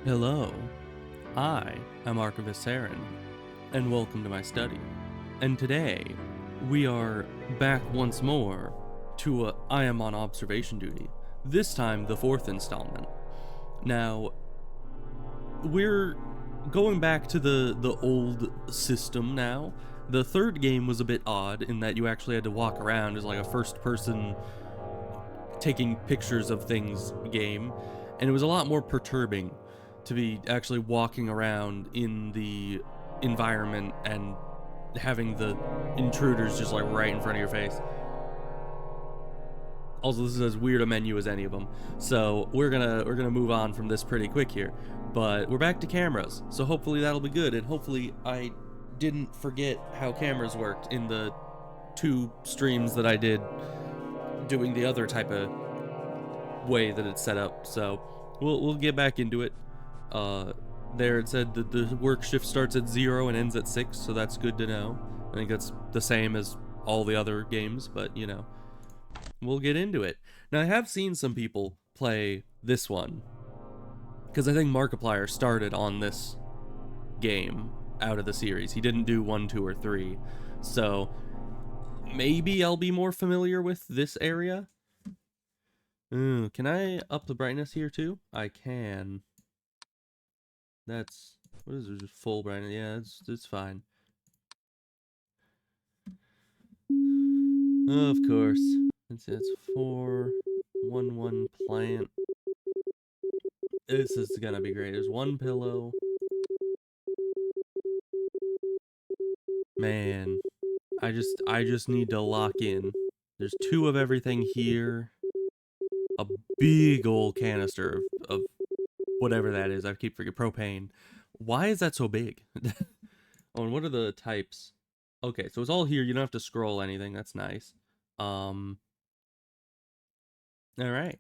Hello, I am Archivist Saren, and welcome to my study. And today, we are back once more to I am on observation duty, this time the fourth installment. Now, we're going back to the old system now. The third game was a bit odd in that you actually had to walk around as like a first person taking pictures of things game, and it was a lot more perturbing to be actually walking around in the environment and having the intruders just like right in front of your face. Also, this is as weird a menu as any of them, so we're gonna move on from this pretty quick here. But we're back to cameras, so hopefully that'll be good, and hopefully I didn't forget how cameras worked in the two streams that I did doing the other type of way that it's set up. So we'll get back into it. There it said that the work shift starts at 0 and ends at 6, so that's good to know. I think that's the same as all the other games, but you know, we'll get into it. Now I have seen some people play this one because I think Markiplier started on this game out of the series. He didn't do 1, 2, or 3, so maybe I'll be more familiar with this area. Ooh, can I up the brightness here too? I can. That's, what is it, just full brightness? Yeah, it's fine. Of course. It's 411 plant. This is gonna be great. There's one pillow. Man, I just need to lock in. There's 2 of everything here. A big old canister of whatever that is. I keep forgetting. Propane. Why is that so big? Oh, and what are the types? Okay, so it's all here. You don't have to scroll anything. That's nice. All right.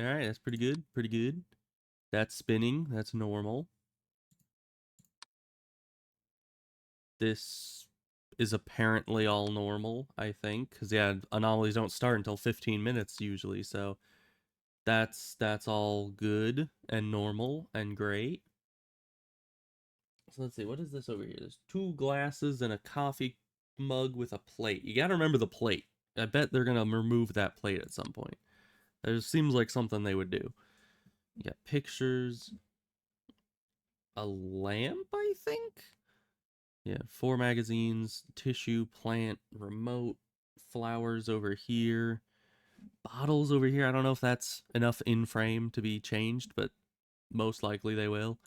All right, that's pretty good. Pretty good. That's spinning. That's normal. This is apparently all normal, I think, because yeah, anomalies don't start until 15 minutes usually, so that's all good and normal and great. So let's see, what is this over here? There's 2 glasses and a coffee mug with a plate. You gotta remember the plate. I bet they're gonna remove that plate at some point. It seems like something they would do. You got pictures, a lamp, I think? Yeah, 4 magazines, tissue, plant, remote, flowers over here, bottles over here. I don't know if that's enough in frame to be changed, but most likely they will.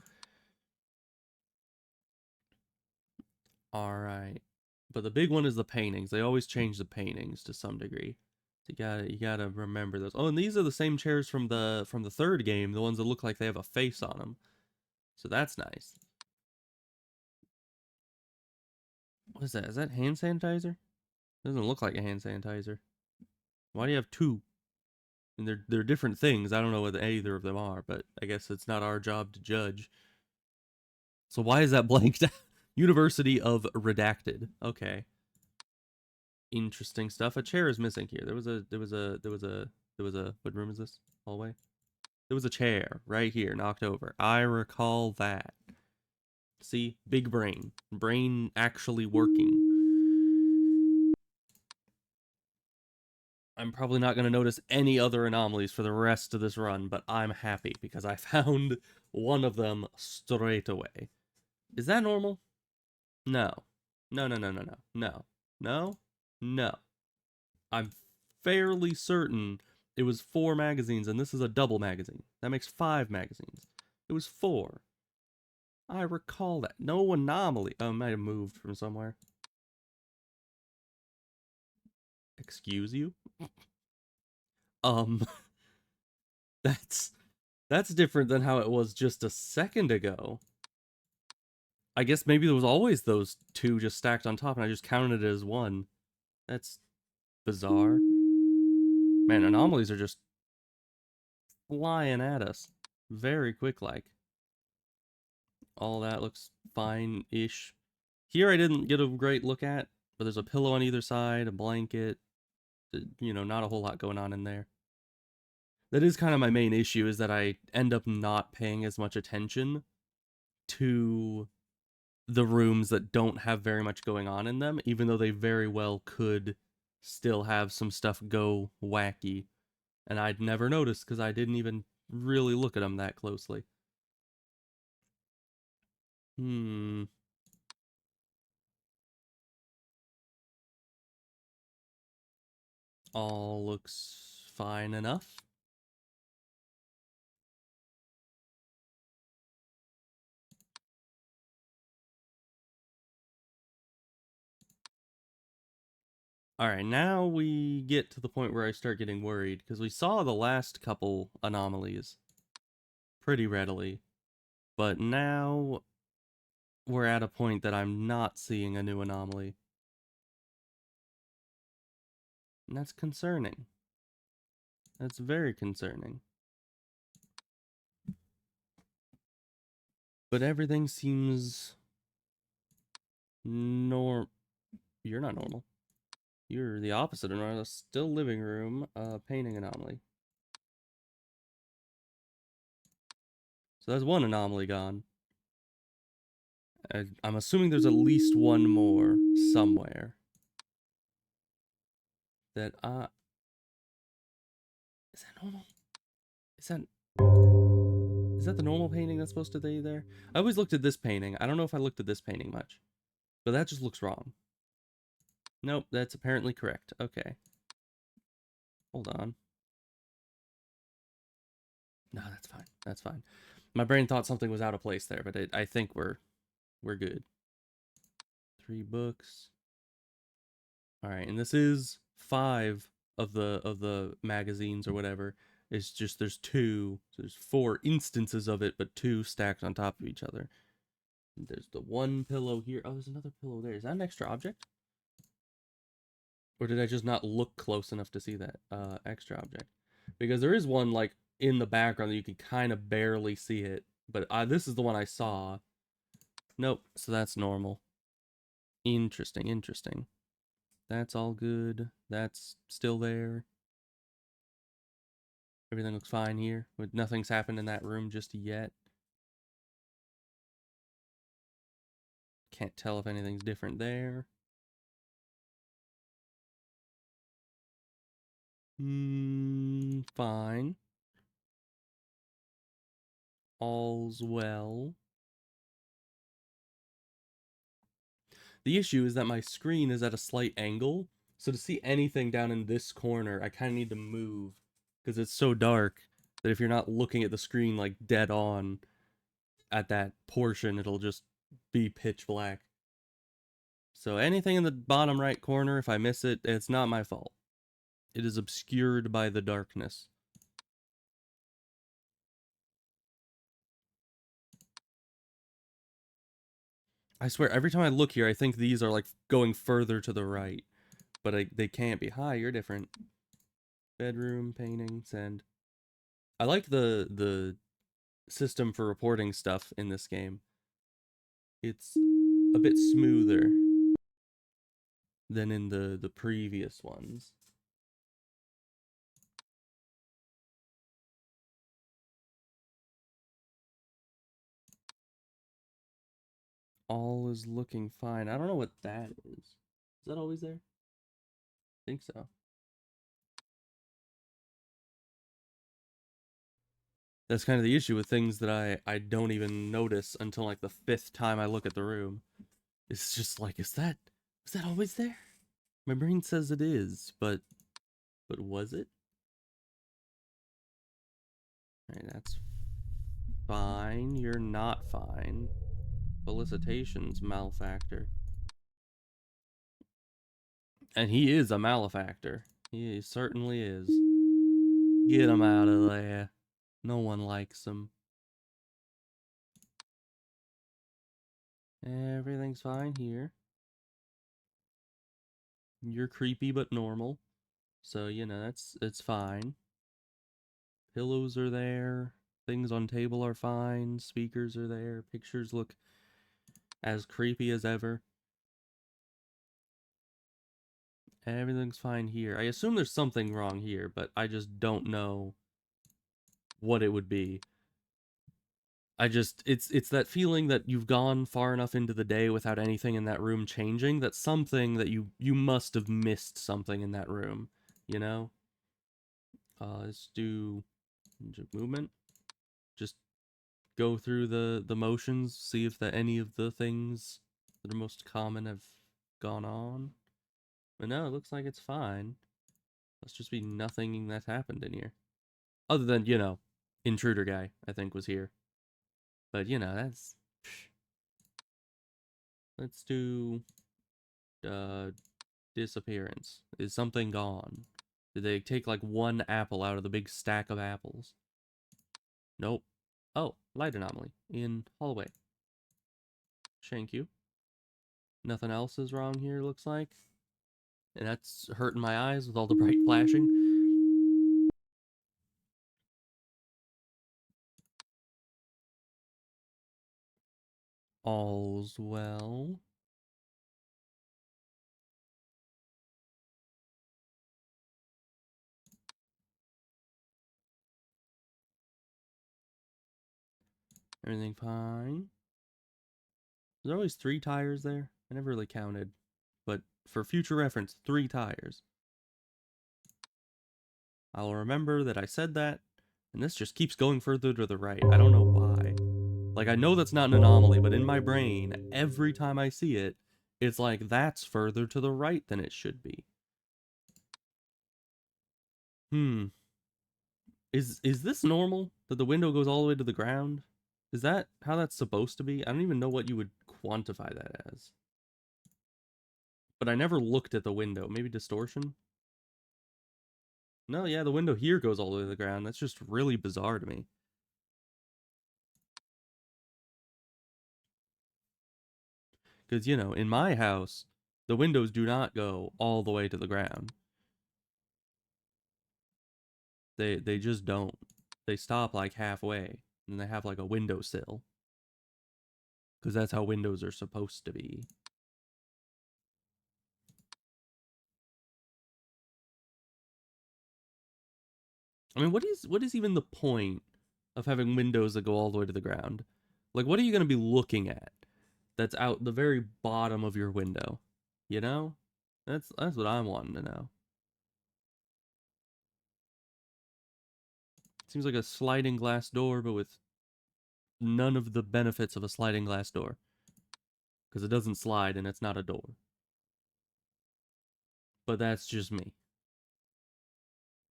All right. But the big one is the paintings. They always change the paintings to some degree. So you gotta remember those. Oh, and these are the same chairs from the third game, the ones that look like they have a face on them. So that's nice. What is that? Is that hand sanitizer? Doesn't look like a hand sanitizer. Why do you have 2? And they're different things. I don't know what either of them are, but I guess it's not our job to judge. So why is that blanked out? University of Redacted. Okay. Interesting stuff. A chair is missing here. What room is this? Hallway? There was a chair right here, knocked over. I recall that. See? Big brain. Brain actually working. I'm probably not going to notice any other anomalies for the rest of this run, but I'm happy because I found one of them straight away. Is that normal? No. No, no, no, no, no. No. No? No. I'm fairly certain it was 4 magazines, and this is a double magazine. That makes 5 magazines. It was 4. I recall that. No anomaly. Oh, it might have moved from somewhere. Excuse you? Um, that's different than how it was just a second ago. I guess maybe there was always those 2 just stacked on top, and I just counted it as 1. That's bizarre. Man, anomalies are just flying at us. Very quick like. All that looks fine-ish. Here I didn't get a great look at, but there's a pillow on either side, a blanket. You know, not a whole lot going on in there. That is kind of my main issue, is that I end up not paying as much attention to the rooms that don't have very much going on in them, even though they very well could still have some stuff go wacky. And I'd never noticed because I didn't even really look at them that closely. Hmm. All looks fine enough. Alright, now we get to the point where I start getting worried, because we saw the last couple anomalies pretty readily. But now we're at a point that I'm not seeing a new anomaly. And that's concerning. That's very concerning. But everything seems You're not normal. You're the opposite of normal. Still living room, painting anomaly. So that's one anomaly gone. I'm assuming there's at least one more somewhere. That, is that normal? Is that the normal painting that's supposed to be there? I always looked at this painting. I don't know if I looked at this painting much. But that just looks wrong. Nope, that's apparently correct. Okay. Hold on. No, that's fine. That's fine. My brain thought something was out of place there, but I think we're good. 3 books. All right, and this is 5 of the magazines or whatever. It's just there's 2. So there's 4 instances of it, but 2 stacked on top of each other. And there's the one pillow here. Oh, there's another pillow there. Is that an extra object? Or did I just not look close enough to see that extra object? Because there is one like in the background that you can kind of barely see it. But this is the one I saw. Nope, so that's normal. Interesting, interesting. That's all good. That's still there. Everything looks fine here. But nothing's happened in that room just yet. Can't tell if anything's different there. Fine. All's well. The issue is that my screen is at a slight angle, so to see anything down in this corner, I kind of need to move, because it's so dark that if you're not looking at the screen like dead on at that portion, it'll just be pitch black. So anything in the bottom right corner, if I miss it, it's not my fault. It is obscured by the darkness. I swear, every time I look here, I think these are like going further to the right, but they can't be. Hi, you're different. Bedroom, painting, send. I like the system for reporting stuff in this game. It's a bit smoother than in the previous ones. All is looking fine. I don't know what that is. Is that always there? I think so. That's kind of the issue with things that I don't even notice until like the 5th time I look at the room. It's just like, is that always there? My brain says it is, but was it? Alright, that's fine. You're not fine. Felicitations, malefactor. And he is a malefactor. He certainly is. Get him out of there. No one likes him. Everything's fine here. You're creepy but normal. So, you know, it's fine. Pillows are there. Things on table are fine. Speakers are there. Pictures look as creepy as ever. Everything's fine here. I assume there's something wrong here, but I just don't know what it would be. It's that feeling that you've gone far enough into the day without anything in that room changing, that something that you must have missed something in that room, you know? Let's do movement. Just go through the motions, see if any of the things that are most common have gone on. But no, it looks like it's fine. Must just be nothing that's happened in here. Other than, intruder guy, I think, was here. But, that's... Let's do... disappearance. Is something gone? Did they take, like, one apple out of the big stack of apples? Nope. Oh, light anomaly. In hallway. Thank you. Nothing else is wrong here, looks like. And that's hurting my eyes with all the bright flashing. All's well. Everything fine. There's always 3 tires there. I never really counted. But for future reference, 3 tires. I'll remember that I said that, and this just keeps going further to the right. I don't know why. Like, I know that's not an anomaly, but in my brain, every time I see it, it's like that's further to the right than it should be. Is this normal? That the window goes all the way to the ground? Is that how that's supposed to be? I don't even know what you would quantify that as. But I never looked at the window. Maybe distortion? No, yeah, the window here goes all the way to the ground. That's just really bizarre to me. Because, in my house, the windows do not go all the way to the ground. They just don't. They stop like halfway, and they have like a windowsill. Because that's how windows are supposed to be. I mean, what is even the point of having windows that go all the way to the ground? Like, what are you going to be looking at that's out the very bottom of your window? You know? That's what I'm wanting to know. Seems like a sliding glass door, but with none of the benefits of a sliding glass door. Because it doesn't slide and it's not a door. But that's just me.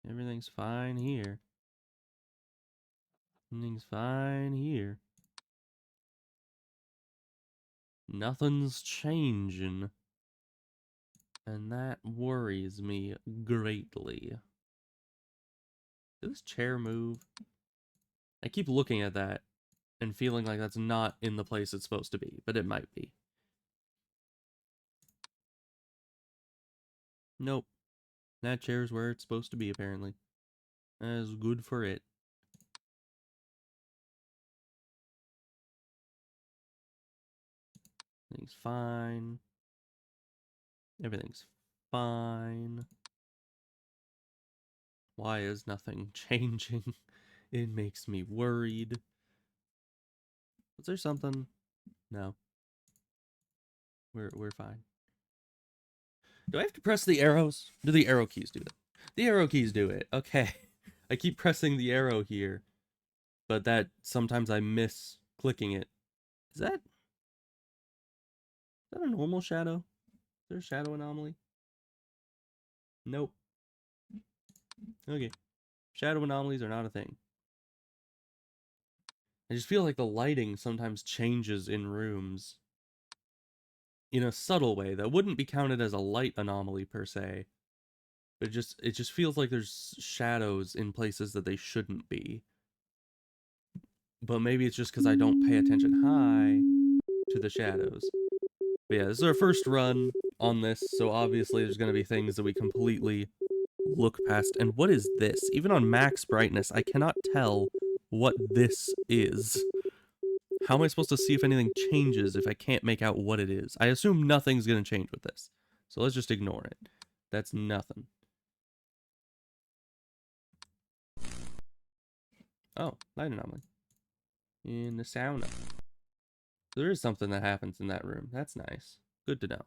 Everything's fine here. Everything's fine here. Nothing's changing. And that worries me greatly. Did this chair move? I keep looking at that and feeling like that's not in the place it's supposed to be, but it might be. Nope. That chair's where it's supposed to be, apparently. That is good for it. Everything's fine. Everything's fine. Why is nothing changing? It makes me worried. Was there something? No. We're fine. Do I have to press the arrows? Do the arrow keys do that? The arrow keys do it. Okay. I keep pressing the arrow here, but that sometimes I miss clicking it. Is that a normal shadow? Is there a shadow anomaly? Nope. Okay. Shadow anomalies are not a thing. I just feel like the lighting sometimes changes in rooms in a subtle way that wouldn't be counted as a light anomaly per se. But it just feels like there's shadows in places that they shouldn't be. But maybe it's just because I don't pay attention high to the shadows. But yeah, this is our first run on this, so obviously there's going to be things that we completely look past. And what is this? Even on max brightness, I cannot tell what this is. How am I supposed to see if anything changes if I can't make out what it is? I assume nothing's going to change with this. So let's just ignore it. That's nothing. Oh, light anomaly. In the sauna. There is something that happens in that room. That's nice. Good to know.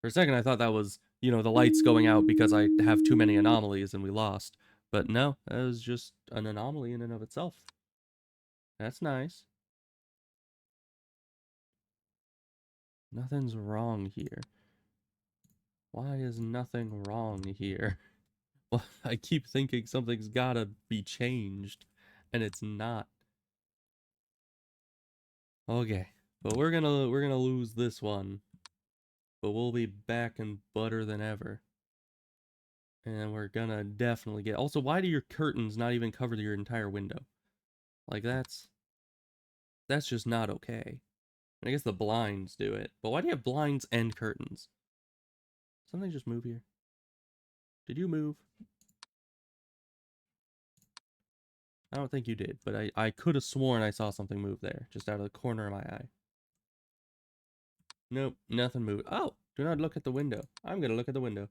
For a second, I thought that was, you know, the lights going out because I have too many anomalies and we lost. But no, that was just an anomaly in and of itself. That's nice. Nothing's wrong here. Why is nothing wrong here? Well, I keep thinking something's gotta be changed, and it's not. Okay, but we're gonna lose this one, but we'll be back and better than ever. And we're gonna definitely get. Also, why do your curtains not even cover your entire window? Like that's just not okay. I guess the blinds do it, but why do you have blinds and curtains? Something just move here. Did you move? I don't think you did, but I could have sworn I saw something move there, just out of the corner of my eye. Nope, nothing moved. Oh, do not look at the window. I'm gonna look at the window.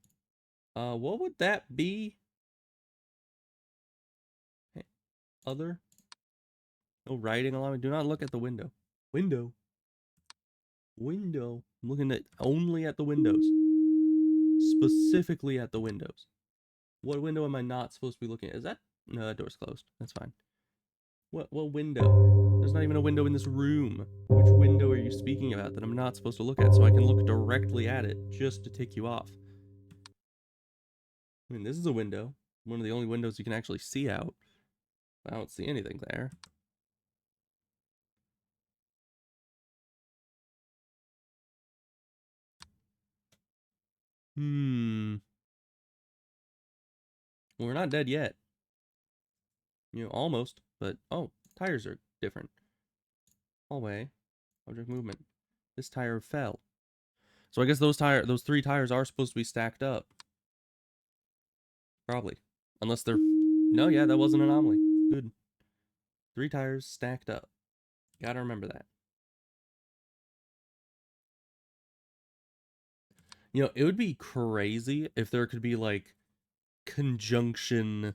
What would that be? Hey, other? No writing along me. Do not look at the window. Window. Window. I'm looking at only at the windows. Specifically at the windows. What window am I not supposed to be looking at? Is that? No, that door's closed. That's fine. What window? There's not even a window in this room. Which window are you speaking about that I'm not supposed to look at so I can look directly at it just to tick you off? I mean, this is a window. One of the only windows you can actually see out. I don't see anything there. Well, we're not dead yet. You know, almost. But, oh, tires are different. Hallway. Object movement. This tire fell. So I guess those three tires are supposed to be stacked up. Probably. Unless they're... No, yeah, that was an anomaly. Good. 3 tires stacked up. Gotta remember that. You know, it would be crazy if there could be, like, conjunction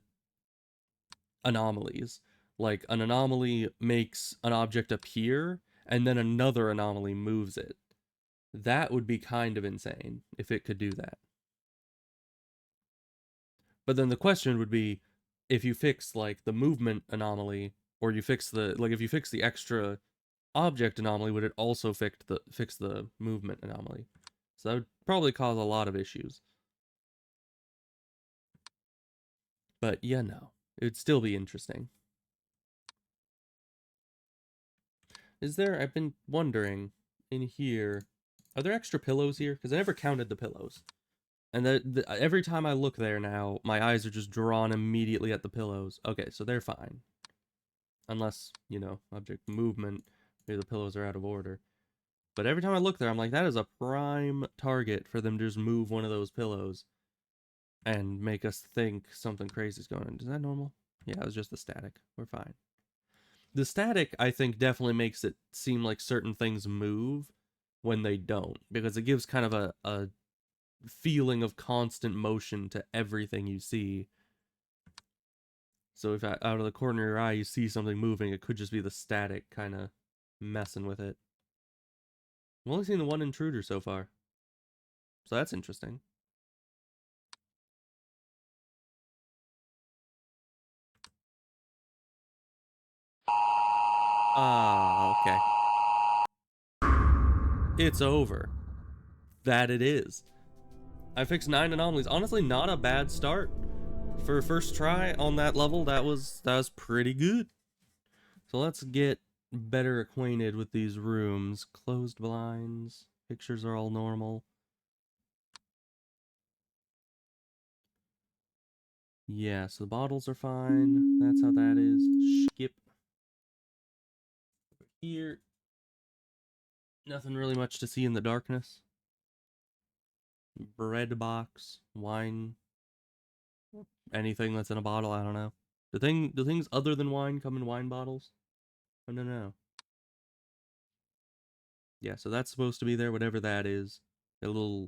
anomalies. Like, an anomaly makes an object appear, and then another anomaly moves it. That would be kind of insane if it could do that. But then the question would be, if you fix, like, the movement anomaly, or you fix the, like, if you fix the extra object anomaly, would it also fix the movement anomaly? So that would probably cause a lot of issues. But yeah, no. It would still be interesting. Is there, I've been wondering, in here, are there extra pillows here? Because I never counted the pillows. And every time I look there now, my eyes are just drawn immediately at the pillows. Okay, so they're fine. Unless, you know, object movement, maybe the pillows are out of order. But every time I look there, I'm like, that is a prime target for them to just move one of those pillows and make us think something crazy is going on. Is that normal? Yeah, it was just the static. We're fine. The static, I think, definitely makes it seem like certain things move when they don't, because it gives kind of a feeling of constant motion to everything you see. So if out of the corner of your eye you see something moving, it could just be the static kind of messing with it. I've only seen the one intruder so far, so that's interesting. Ah, okay. It's over. That it is. I fixed 9 anomalies. Honestly, not a bad start. For a first try on that level, that was pretty good. So let's get better acquainted with these rooms. Closed blinds. Pictures are all normal. Yeah, so the bottles are fine. That's how that is. Skip. Over here. Nothing really much to see in the darkness. Bread box. Wine. Anything that's in a bottle, I don't know. Do things other than wine come in wine bottles? I don't know. Yeah, so that's supposed to be there, whatever that is. A little,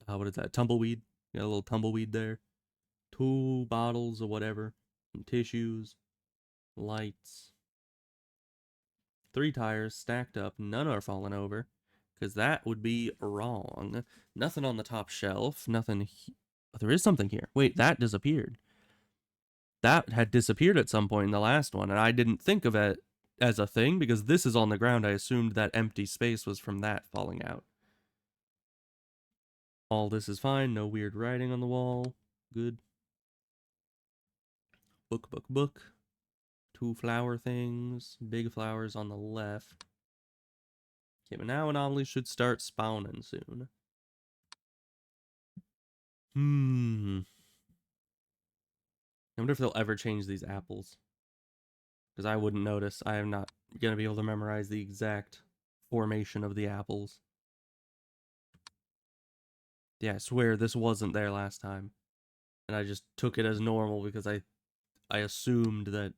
what is that? Tumbleweed? Got a little tumbleweed there. 2 bottles or whatever. Tissues, lights. 3 tires stacked up, none are falling over, because that would be wrong. Nothing on the top shelf, nothing. Oh, there is something here. Wait, that disappeared. That had disappeared at some point in the last one, and I didn't think of it as a thing because this is on the ground. I assumed that empty space was from that falling out. All this is fine, no weird writing on the wall. Good. Book, book, book. 2 flower things, big flowers on the left. Okay, but now anomalies should start spawning soon. I wonder if they'll ever change these apples. Because I wouldn't notice. I am not going to be able to memorize the exact formation of the apples. Yeah, I swear this wasn't there last time. And I just took it as normal because I assumed that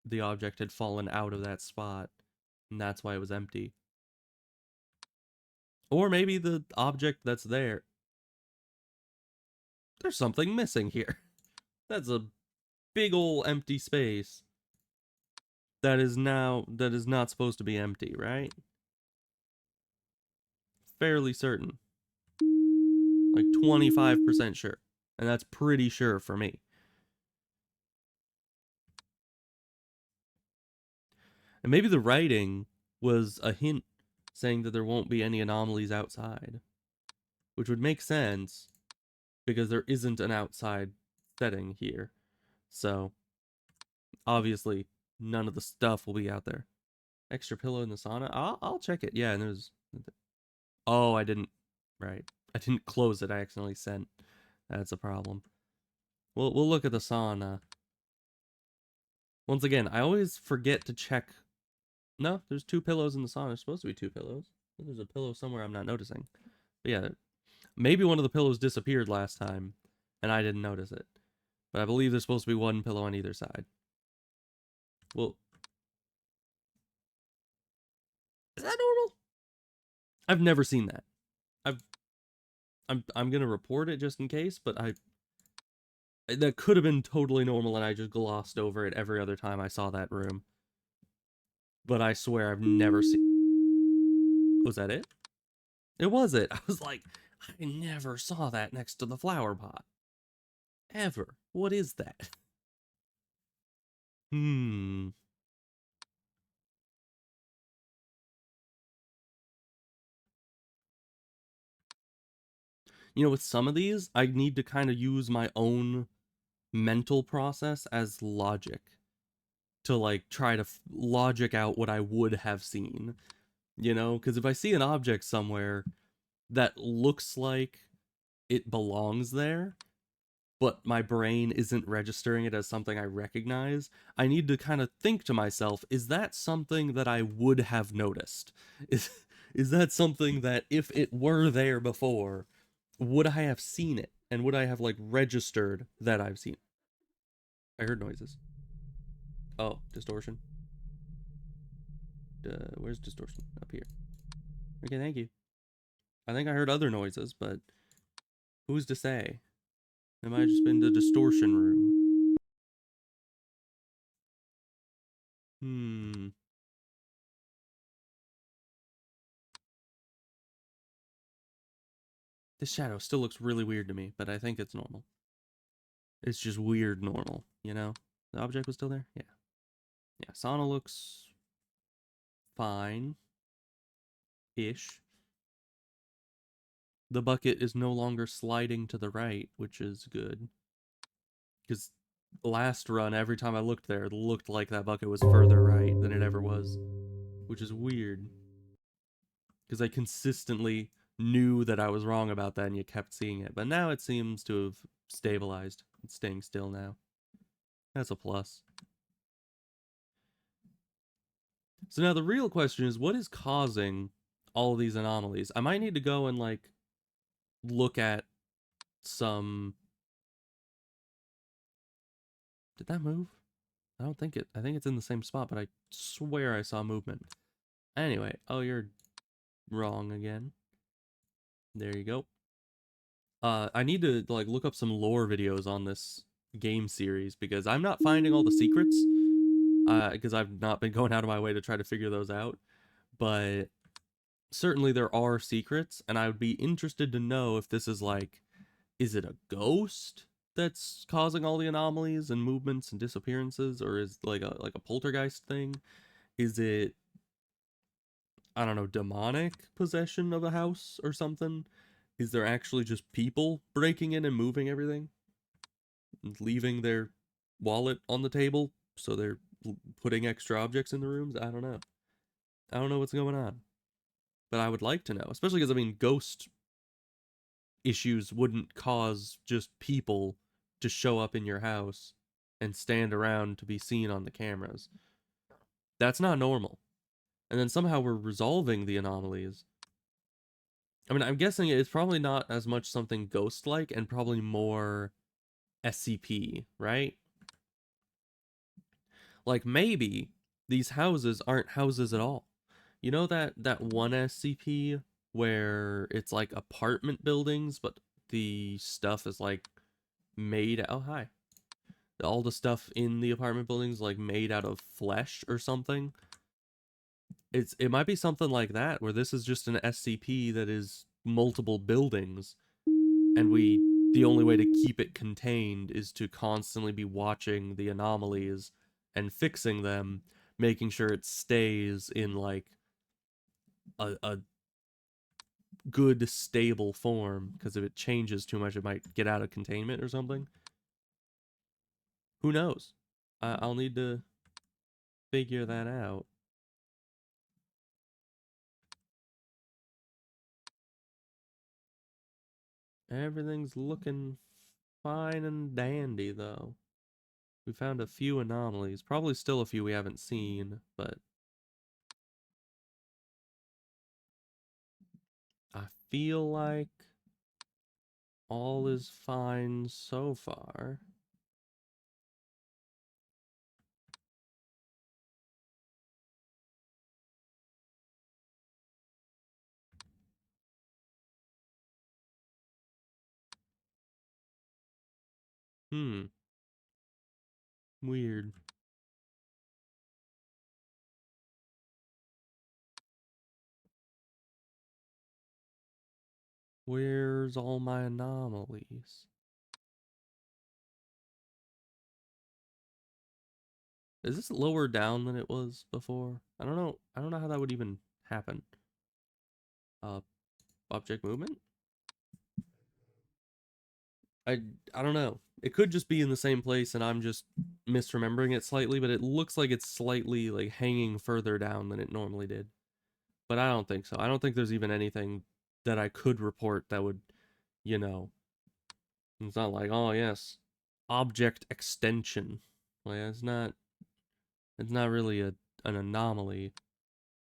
the object had fallen out of that spot. And that's why it was empty. Or maybe the object that's there. There's something missing here. That's a big ol' empty space. That is not supposed to be empty, right? Fairly certain. Like 25% sure. And that's pretty sure for me. And maybe the writing was a hint saying that there won't be any anomalies outside. Which would make sense because there isn't an outside setting here. So, obviously, none of the stuff will be out there. Extra pillow in the sauna? I'll check it. Yeah, and there's... Oh, I didn't... Right. I didn't close it. I accidentally sent. That's a problem. We'll look at the sauna. Once again, I always forget to check. No, there's 2 pillows in the sauna. There's supposed to be 2 pillows. There's a pillow somewhere I'm not noticing. But yeah, maybe one of the pillows disappeared last time, and I didn't notice it. But I believe there's supposed to be 1 pillow on either side. Well, is that normal? I've never seen that. I'm gonna report it just in case, but that could have been totally normal, and I just glossed over it every other time I saw that room. But I swear I've never seen... Was that it? It was it. I was like, I never saw that next to the flower pot. Ever. What is that? You know, with some of these, I need to kind of use my own mental process as logic to, like, try to logic out what I would have seen. You know? Because if I see an object somewhere that looks like it belongs there, but my brain isn't registering it as something I recognize, I need to kind of think to myself, is that something that I would have noticed? Is that something that if it were there before, would I have seen it? And would I have, like, registered that I've seen it? I heard noises. Oh, distortion. Where's distortion? Up here. Okay, thank you. I think I heard other noises, but who's to say? It might have just been the distortion room. This shadow still looks really weird to me, but I think it's normal. It's just weird normal, you know? The object was still there? Yeah. Yeah, sauna looks fine-ish. The bucket is no longer sliding to the right, which is good. Because last run, every time I looked there, it looked like that bucket was further right than it ever was. Which is weird. Because I consistently knew that I was wrong about that and you kept seeing it. But now it seems to have stabilized. It's staying still now. That's a plus. So now the real question is, what is causing all of these anomalies? I might need to go and, like, look at some... Did that move? I don't think it... I think it's in the same spot, but I swear I saw movement. Anyway, oh, you're wrong again. There you go. I need to, like, look up some lore videos on this game series, because I'm not finding all the secrets, because I've not been going out of my way to try to figure those out. But certainly there are secrets, and I would be interested to know if this is like, is it a ghost that's causing all the anomalies and movements and disappearances, or is like a poltergeist thing? Is it, I don't know, demonic possession of a house or something? Is there actually just people breaking in and moving everything, leaving their wallet on the table, so they're putting extra objects in the rooms? I don't know. I don't know what's going on, but I would like to know, especially because I mean, ghost issues wouldn't cause just people to show up in your house and stand around to be seen on the cameras. That's not normal. And then somehow we're resolving the anomalies. I mean, I'm guessing it's probably not as much something ghost-like and probably more SCP, right? Like maybe these houses aren't houses at all. You know that one SCP where it's like apartment buildings, but the stuff is like made, oh hi, all the stuff in the apartment buildings like made out of flesh or something. It might be something like that, where this is just an SCP that is multiple buildings, and the only way to keep it contained is to constantly be watching the anomalies and fixing them, making sure it stays in like a good stable form, because if it changes too much it might get out of containment or something. Who knows? I'll need to figure that out. Everything's looking fine and dandy, though. We found a few anomalies. Probably still a few we haven't seen, but I feel like all is fine so far. Weird. Where's all my anomalies? Is this lower down than it was before? I don't know. I don't know how that would even happen. Uh, object movement? I I don't know. It could just be in the same place and I'm just misremembering it slightly, but it looks like it's slightly like hanging further down than it normally did. But I don't think so. I don't think there's even anything that I could report that would, you know, it's not like, oh yes, object extension. Like it's not really an anomaly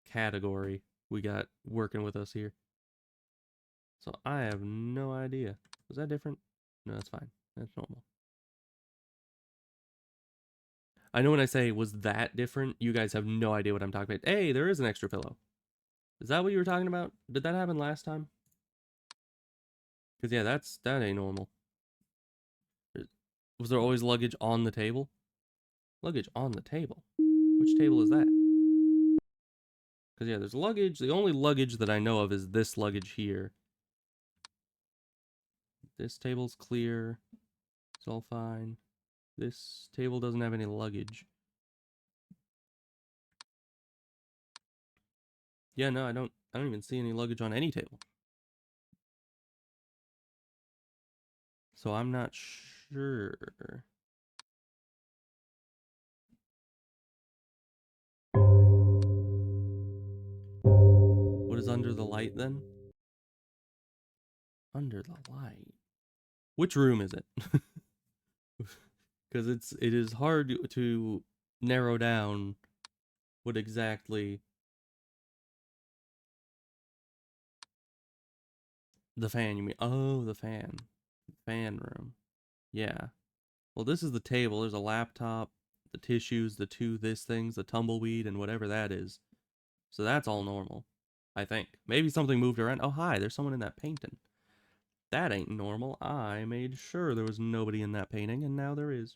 category we got working with us here. So I have no idea. Was that different? No, that's fine. That's normal. I know when I say was that different, you guys have no idea what I'm talking about. Hey, there is an extra pillow. Is that what you were talking about? Did that happen last time? Because yeah, that ain't normal. Was there always luggage on the table? Luggage on the table? Which table is that? Because yeah, there's luggage. The only luggage that I know of is this luggage here. This table's clear. It's all fine. This table doesn't have any luggage. Yeah, no, I don't even see any luggage on any table. So I'm not sure. What is under the light then? Under the light. Which room is it? Because it is hard to narrow down what exactly the fan you mean. Oh, the fan. Fan room. Yeah. Well, this is the table. There's a laptop, the tissues, the two this things, the tumbleweed, and whatever that is. So that's all normal, I think. Maybe something moved around. Oh, hi, there's someone in that painting. That ain't normal. I made sure there was nobody in that painting, and now there is.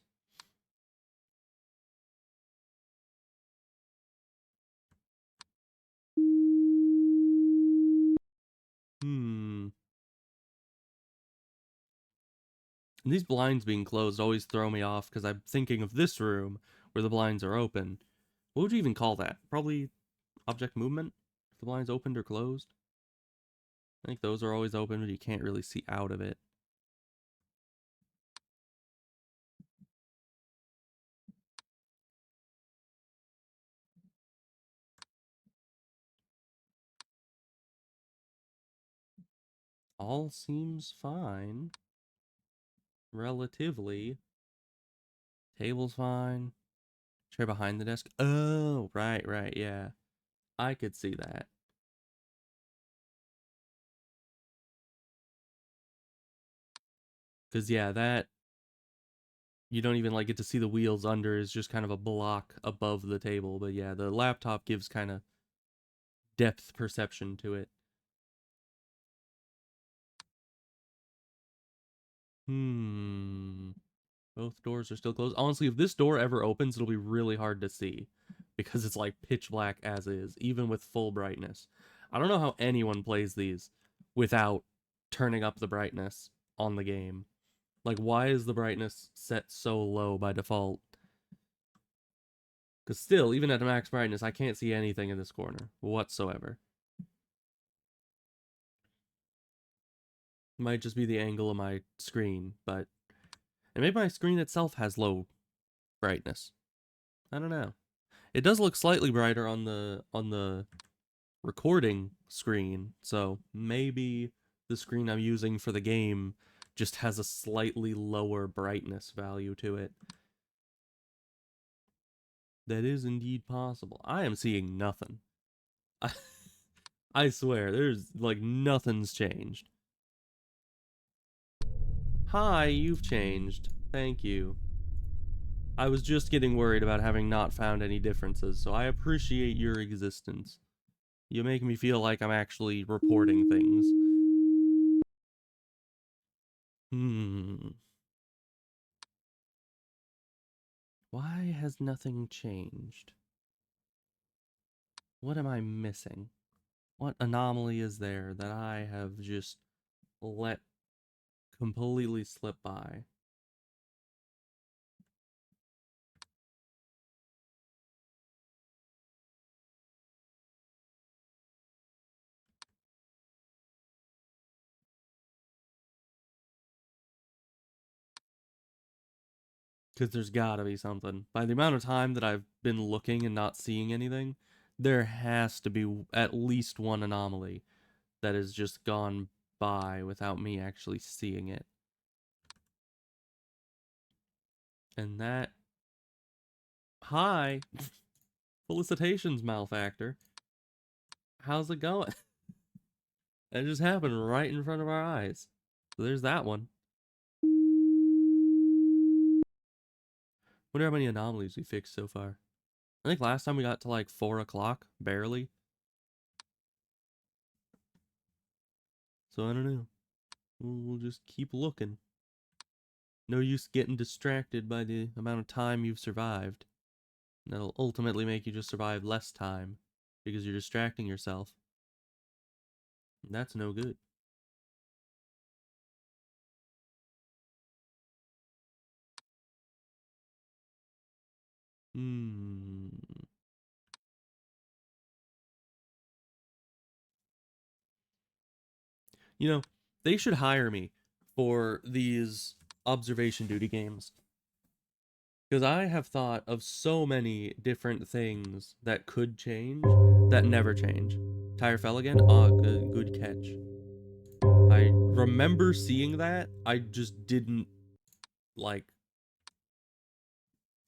Hmm. And these blinds being closed always throw me off because I'm thinking of this room where the blinds are open. What would you even call that? Probably object movement? If the blind's opened or closed? I think those are always open, but you can't really see out of it. All seems fine. Relatively. Table's fine. Chair behind the desk. Oh, right, yeah. I could see that. Because, yeah, that you don't even like get to see the wheels under is just kind of a block above the table. But yeah, the laptop gives kind of depth perception to it. Both doors are still closed. Honestly, if this door ever opens, it'll be really hard to see because it's like pitch black as is, even with full brightness. I don't know how anyone plays these without turning up the brightness on the game. Like, why is the brightness set so low by default? Because still, even at max brightness, I can't see anything in this corner whatsoever. It might just be the angle of my screen, but... And maybe my screen itself has low brightness. I don't know. It does look slightly brighter on the recording screen, so maybe the screen I'm using for the game just has a slightly lower brightness value to it. That is indeed possible. I am seeing nothing. I swear, there's like nothing's changed. Hi, you've changed. Thank you. I was just getting worried about having not found any differences, so I appreciate your existence. You make me feel like I'm actually reporting things. Why has nothing changed? What am I missing? What anomaly is there that I have just let completely slip by? Because there's gotta be something. By the amount of time that I've been looking and not seeing anything, there has to be at least one anomaly that has just gone by without me actually seeing it. And that... Hi! Felicitations, Malfactor. How's it going? That just happened right in front of our eyes. So there's that one. Wonder how many anomalies we fixed so far. I think last time we got to like 4 o'clock, barely. So I don't know. We'll just keep looking. No use getting distracted by the amount of time you've survived. That'll ultimately make you just survive less time because you're distracting yourself. And that's no good. Hmm. You know, they should hire me for these observation duty games. Because I have thought of so many different things that could change that never change. Tire fell again? Ah, good catch. I remember seeing that. I just didn't, like,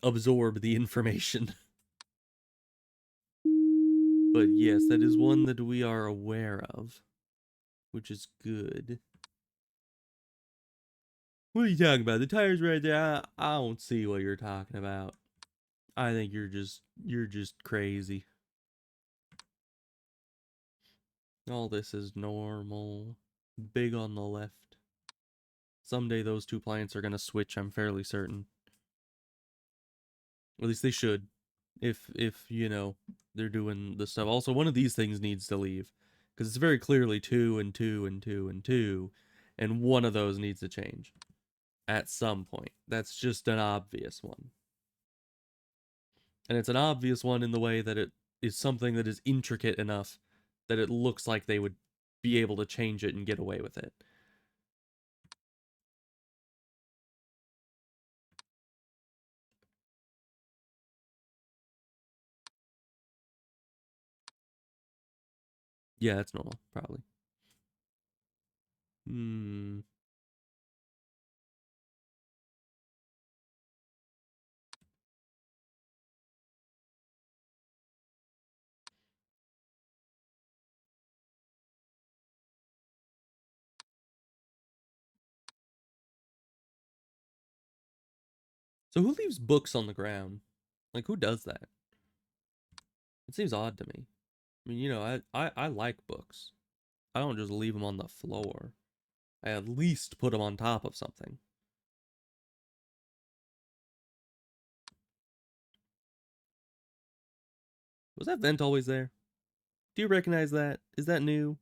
absorb the information. But yes, that is one that we are aware of, which is good. What are you talking about? The tire's right there. I don't see what you're talking about. I think you're just crazy. All this is normal. Big on the left. Someday those two plants are gonna switch, I'm fairly certain. At least they should. If you know, they're doing the stuff. Also, one of these things needs to leave. Because it's very clearly 2 and 2 and 2 and 2. And one of those needs to change. At some point. That's just an obvious one. And it's an obvious one in the way that it is something that is intricate enough that it looks like they would be able to change it and get away with it. Yeah, that's normal, probably. Hmm. So who leaves books on the ground? Like, who does that? It seems odd to me. I mean, you know, I like books. I don't just leave them on the floor. I at least put them on top of something. Was that vent always there? Do you recognize that? Is that new?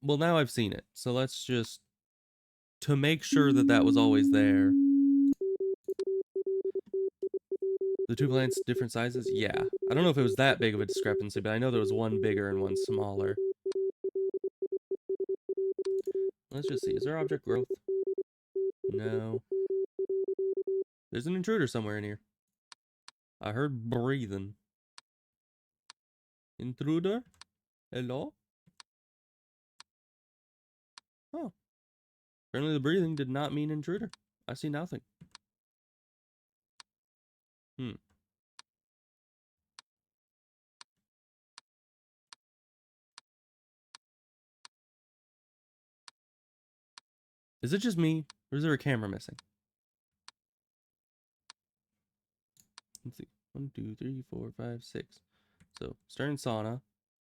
Well, now I've seen it. So let's just... To make sure that that was always there. The two plants, different sizes? Yeah. I don't know if it was that big of a discrepancy, but I know there was one bigger and one smaller. Let's just see. Is there object growth? No. There's an intruder somewhere in here. I heard breathing. Intruder? Hello? Oh. Apparently the breathing did not mean intruder. I see nothing. Hmm. Is it just me? Or is there a camera missing? Let's see. 1, 2, 3, 4, 5, 6. So, starting sauna.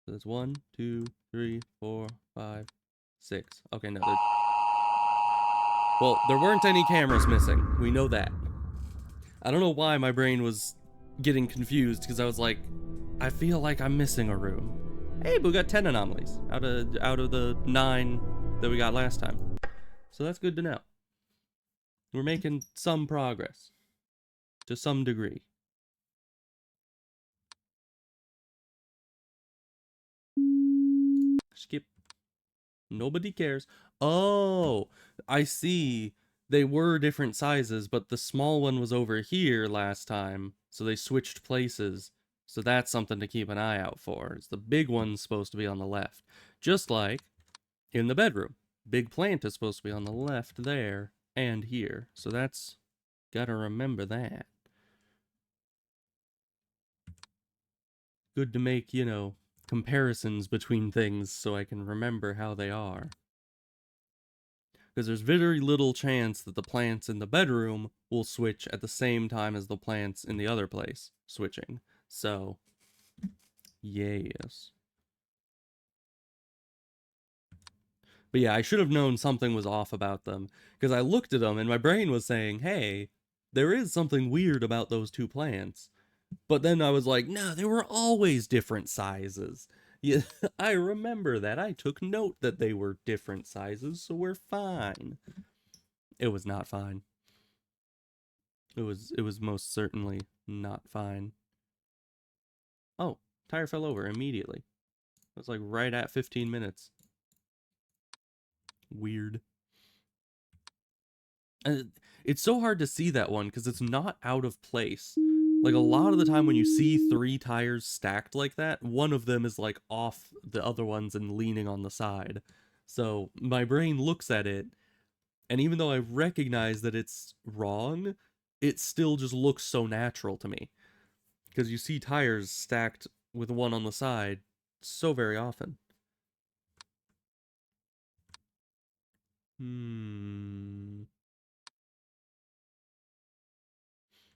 So that's 1, 2, 3, 4, 5, 6. Okay, no. Well, there weren't any cameras missing. We know that. I don't know why my brain was getting confused, because I was like, I feel like I'm missing a room. Hey, but we got 10 anomalies out of the 9 that we got last time. So that's good to know. We're making some progress. To some degree. Skip. Nobody cares. Oh, I see. They were different sizes, but the small one was over here last time, so they switched places. So that's something to keep an eye out for. Is the big one's supposed to be on the left. Just like in the bedroom. Big plant is supposed to be on the left there and here. So that's... Gotta remember that. Good to make, you know, comparisons between things so I can remember how they are. Because there's very little chance that the plants in the bedroom will switch at the same time as the plants in the other place switching. So, yes. But yeah, I should have known something was off about them, because I looked at them and my brain was saying, hey, there is something weird about those two plants. But then I was like, no, they were always different sizes. Yeah, I remember that. I took note that they were different sizes, so we're fine. It was not fine. It was most certainly not fine. Oh, tire fell over immediately. That's like right at 15 minutes. Weird. And it's so hard to see that one because it's not out of place. Like a lot of the time when you see 3 tires stacked like that, one of them is like off the other ones and leaning on the side. So my brain looks at it, and even though I recognize that it's wrong, it still just looks so natural to me. Because you see tires stacked with one on the side so very often.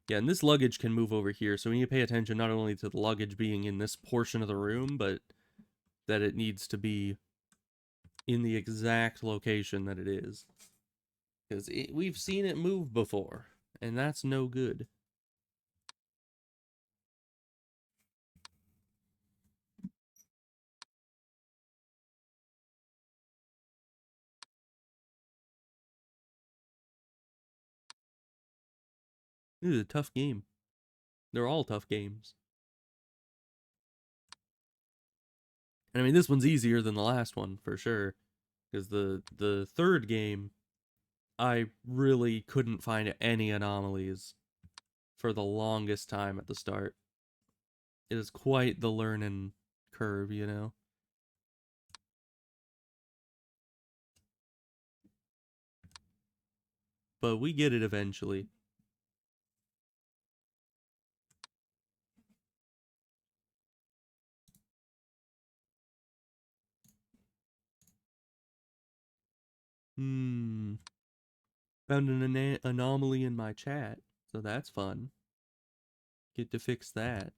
Yeah, and this luggage can move over here, so we need to pay attention not only to the luggage being in this portion of the room, but that it needs to be in the exact location that it is. because we've seen it move before, and that's no good. This is a tough game. They're all tough games. And I mean, this one's easier than the last one for sure, because the third game, I really couldn't find any anomalies for the longest time at the start. It is quite the learning curve, you know. But we get it eventually. Hmm. Found an anomaly in my chat, so that's fun. Get to fix that.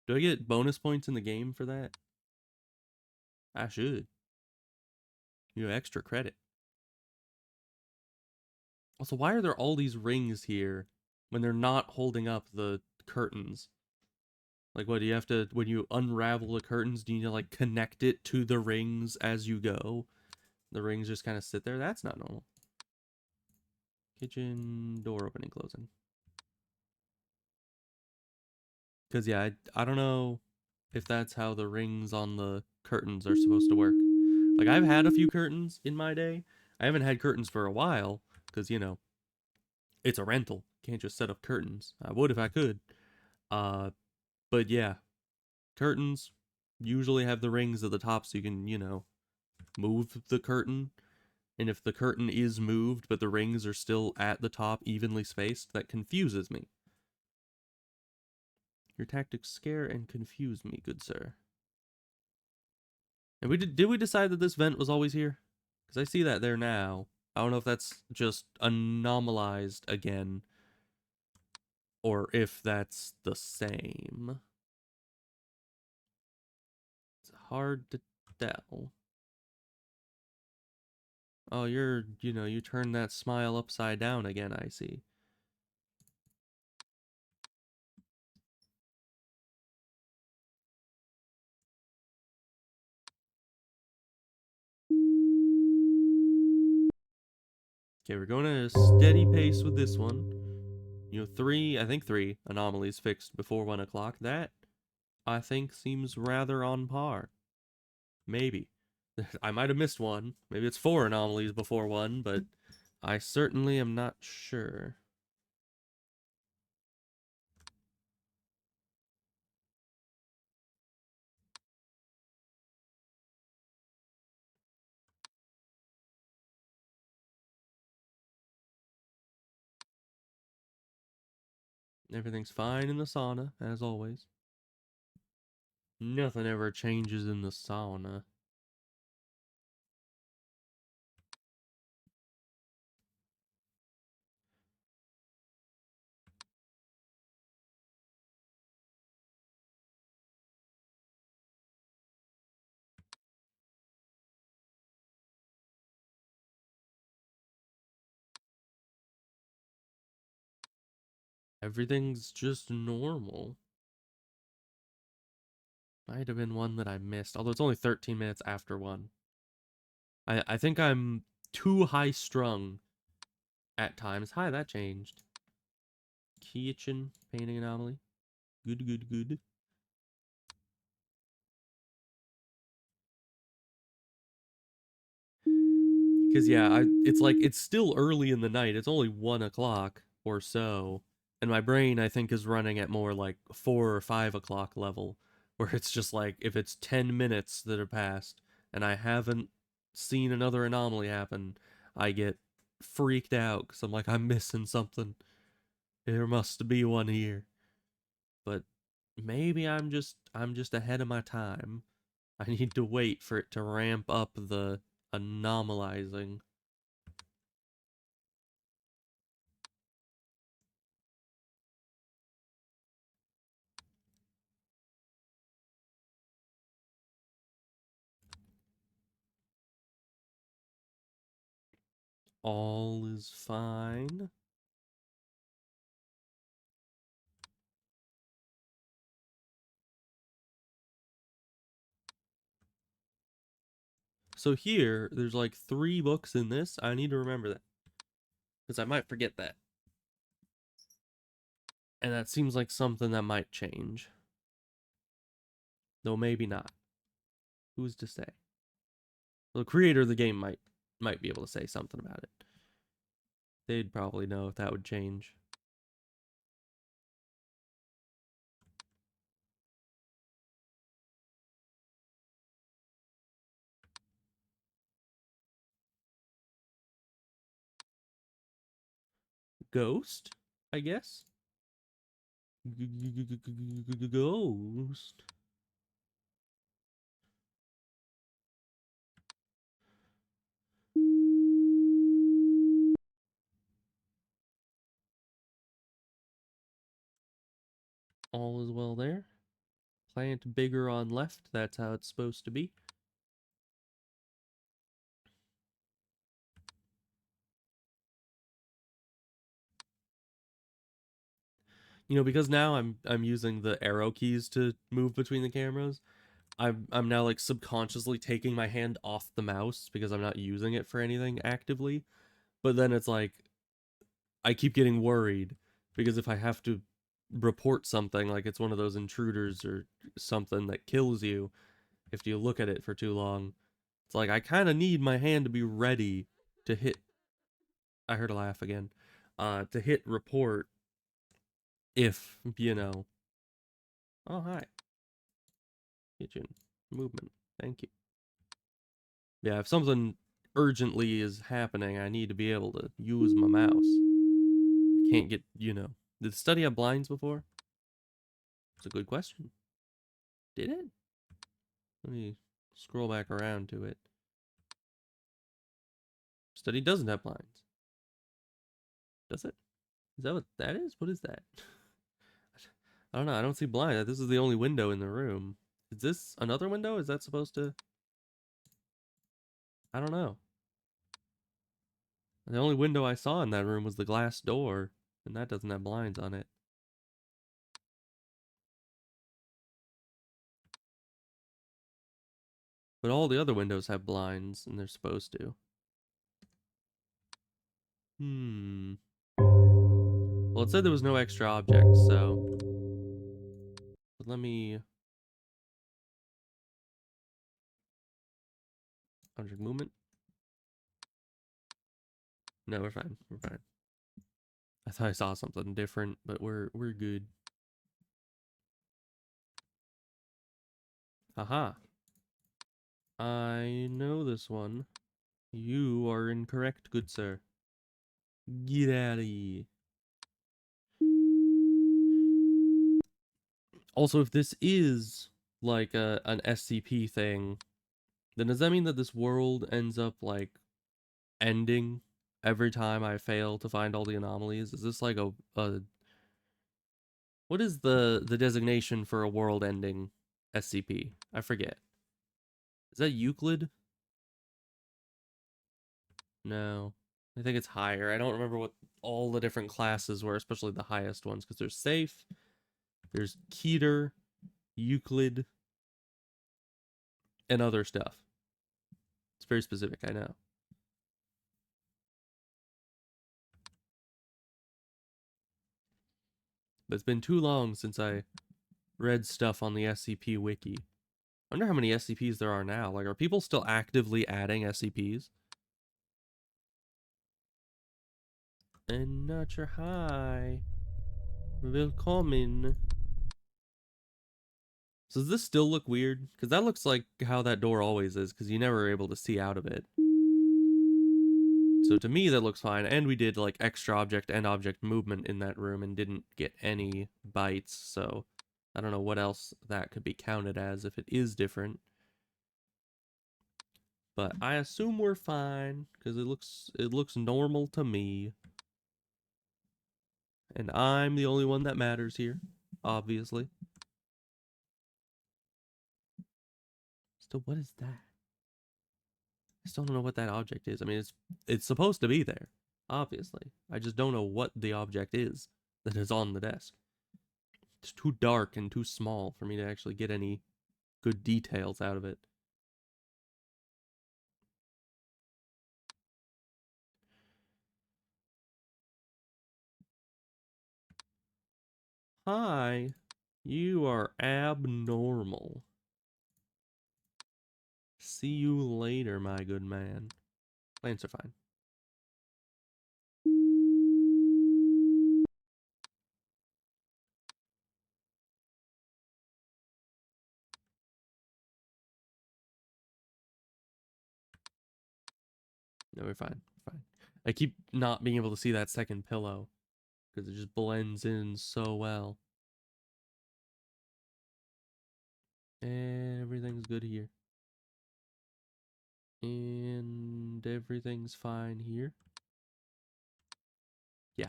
Do I get bonus points in the game for that? I should. You know, extra credit. Also, why are there all these rings here when they're not holding up the curtains? Like, what do you have to, when you unravel the curtains, do you need to, like, connect it to the rings as you go? The rings just kind of sit there? That's not normal. Kitchen door opening, closing. Because, yeah, I don't know if that's how the rings on the curtains are supposed to work. Like, I've had a few curtains in my day. I haven't had curtains for a while, because, you know, it's a rental. Can't just set up curtains. I would if I could. Uh, but yeah, curtains usually have the rings at the top so you can, you know, move the curtain. And if the curtain is moved but the rings are still at the top evenly spaced, that confuses me. Your tactics scare and confuse me, good sir. And did we decide that this vent was always here? Because I see that there now. I don't know if that's just anomalized again or if that's the same. It's hard to tell. Oh, you know, you turn that smile upside down again, I see. Okay, we're going at a steady pace with this one. You know, I think three anomalies fixed before 1 o'clock. That, I think, seems rather on par. Maybe. I might have missed one. Maybe it's 4 anomalies before 1, but I certainly am not sure. Everything's fine in the sauna, as always. Nothing ever changes in the sauna. Everything's just normal. Might have been one that I missed, although it's only 13 minutes after 1. I think I'm too high strung at times. Hi, that changed. Kitchen painting anomaly. Good, good, good. Because, yeah, it's like, it's still early in the night. It's only 1 o'clock or so. And my brain, I think, is running at more like 4 or 5 o'clock level, where it's just like, if it's 10 minutes that have passed and I haven't seen another anomaly happen, I get freaked out because I'm like, I'm missing something. There must be one here. But maybe I'm just ahead of my time. I need to wait for it to ramp up the anomalizing. All is fine. So here, there's like 3 books in this. I need to remember that, because I might forget that. And that seems like something that might change. Though maybe not. Who's to say? The creator of the game might be able to say something about it. They'd probably know if that would change. Ghost, I guess? Ghost. All is well there. Plant bigger on left. That's how it's supposed to be. You know, because now I'm using the arrow keys to move between the cameras. I'm now like subconsciously taking my hand off the mouse because I'm not using it for anything actively. But then it's like I keep getting worried because if I have to report something, like it's one of those intruders or something that kills you if you look at it for too long, it's like I kind of need my hand to be ready to hit. I heard a laugh again. To hit report if, you know. Oh, hi. Kitchen. Movement. Thank you. Yeah, if something urgently is happening, I need to be able to use my mouse. I can't get, you know. Did the study have blinds before? It's a good question. Did it? Let me scroll back around to it. Study doesn't have blinds. Does it? Is that what that is? What is that? I don't know. I don't see blind. This is the only window in the room. Is this another window? Is that supposed to... I don't know. The only window I saw in that room was the glass door, and that doesn't have blinds on it. But all the other windows have blinds, and they're supposed to. Well, it said there was no extra objects, so... But let me... Object movement? No, we're fine. We're fine. I thought I saw something different, but we're good. Haha. I know this one. You are incorrect, good sir. Get out of here. Also, if this is like an SCP thing, then does that mean that this world ends up like ending every time I fail to find all the anomalies? Is this like a what is the designation for a world ending SCP? I forget. Is that Euclid? No. I think it's higher. I don't remember what all the different classes were, especially the highest ones, because there's safe, there's Keter, Euclid, and other stuff. It's very specific, I know. But it's been too long since I read stuff on the SCP wiki. I wonder how many SCPs there are now. Like, are people still actively adding SCPs? And not sure. Hi. Willkommen. So does this still look weird? Because that looks like how that door always is, because you never are able to see out of it. So to me, that looks fine. And we did like extra object and object movement in that room and didn't get any bites. So I don't know what else that could be counted as if it is different. But I assume we're fine because it looks normal to me. And I'm the only one that matters here, obviously. So what is that? I still don't know what that object is. I mean, it's supposed to be there, obviously. I just don't know what the object is that is on the desk. It's too dark and too small for me to actually get any good details out of it. Hi, you are abnormal. See you later, my good man. Plants are fine. No, we're fine. Fine. I keep not being able to see that second pillow because it just blends in so well. Everything's good here. And everything's fine here. Yeah.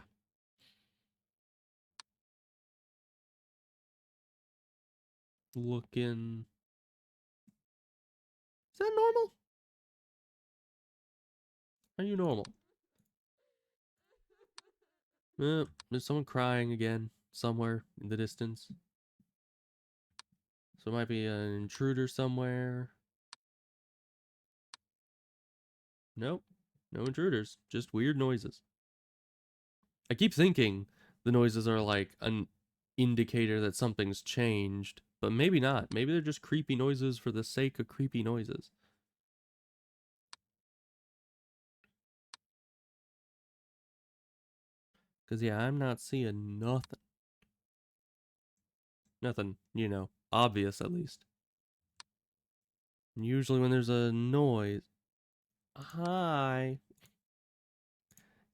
Looking. Is that normal? Are you normal? There's someone crying again somewhere in the distance. So it might be an intruder somewhere. Nope. No intruders. Just weird noises. I keep thinking the noises are like an indicator that something's changed, but maybe not. Maybe they're just creepy noises for the sake of creepy noises. Because, yeah, I'm not seeing nothing. Nothing, obvious at least. And usually when there's a noise. Hi.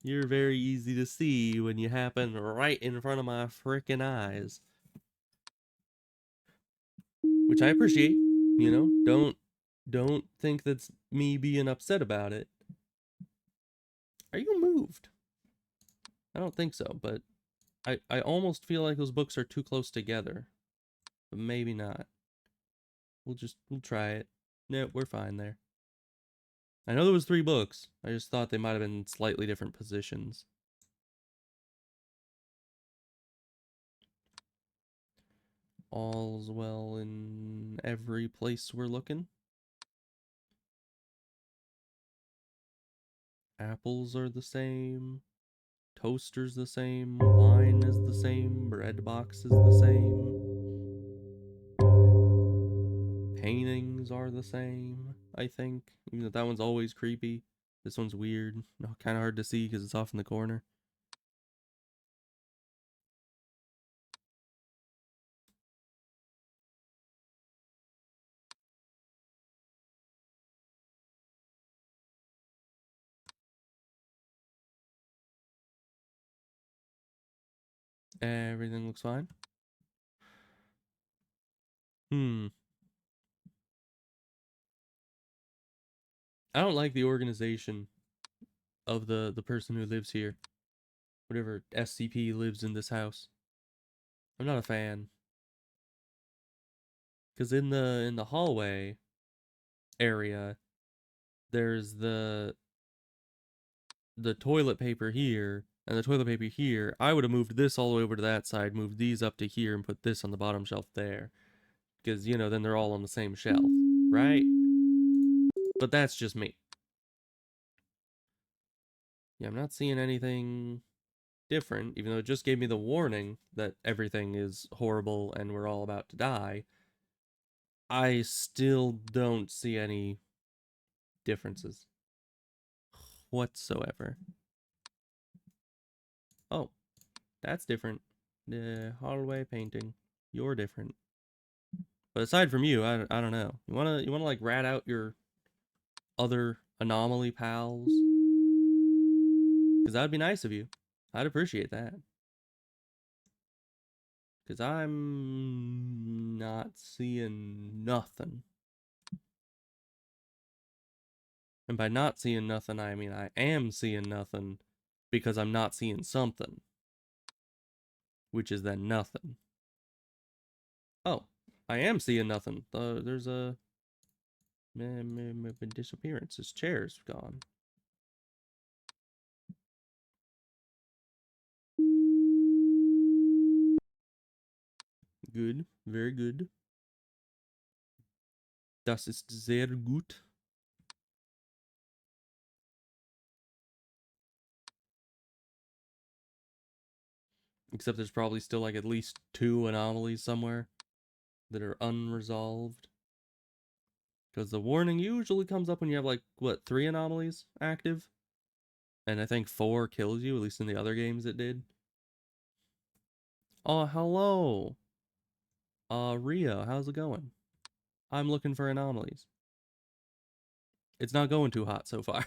You're very easy to see when you happen right in front of my frickin' eyes. Which I appreciate, Don't think that's me being upset about it. Are you moved? I don't think so, but I almost feel like those books are too close together. But maybe not. We'll try it. No, we're fine there. I know there was 3 books. I just thought they might have been slightly different positions. All's well in every place we're looking. Apples are the same. Toaster's the same. Wine is the same. Bread box is the same. Paintings are the same, I think. Even though that one's always creepy. This one's weird. Kind of hard to see because it's off in the corner. Everything looks fine. I don't like the organization of the person who lives here. Whatever SCP lives in this house. I'm not a fan. Cause in the hallway area, there's the toilet paper here and the toilet paper here. I would have moved this all the way over to that side, moved these up to here, and put this on the bottom shelf there. Because, then they're all on the same shelf, right? But that's just me. Yeah, I'm not seeing anything different, even though it just gave me the warning that everything is horrible and we're all about to die. I still don't see any differences whatsoever. Oh, that's different. The hallway painting. You're different. But aside from you, I don't know. You wanna like rat out your other anomaly pals? Because that'd be nice of you. I'd appreciate that. Because I'm not seeing nothing. And by not seeing nothing, I mean I am seeing nothing because I'm not seeing something. Which is then nothing. Oh, I am seeing nothing. There's a Disappearance. His chair's gone. Good. Very good. Das ist sehr gut. Except there's probably still like at least 2 anomalies somewhere that are unresolved. Because the warning usually comes up when you have like, what, 3 anomalies active? And I think 4 kills you, at least in the other games it did. Oh, hello. Rio, how's it going? I'm looking for anomalies. It's not going too hot so far.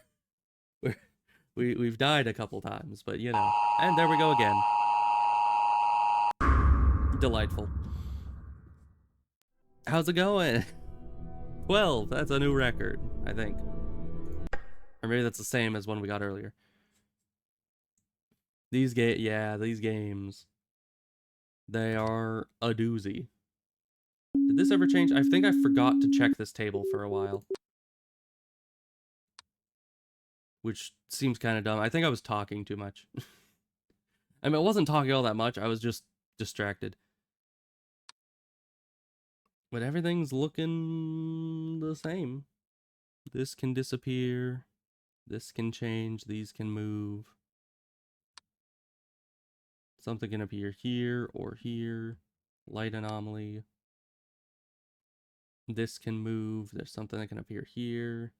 We've died a couple times, but you know. And there we go again. Delightful. How's it going? 12. That's a new record, I think. Or maybe that's the same as one we got earlier. These games. They are a doozy. Did this ever change? I think I forgot to check this table for a while. Which seems kind of dumb. I think I was talking too much. I mean, I wasn't talking all that much. I was just distracted. But everything's looking the same. This can disappear. This can change. These can move. Something can appear here or here. Light anomaly. This can move. There's something that can appear here.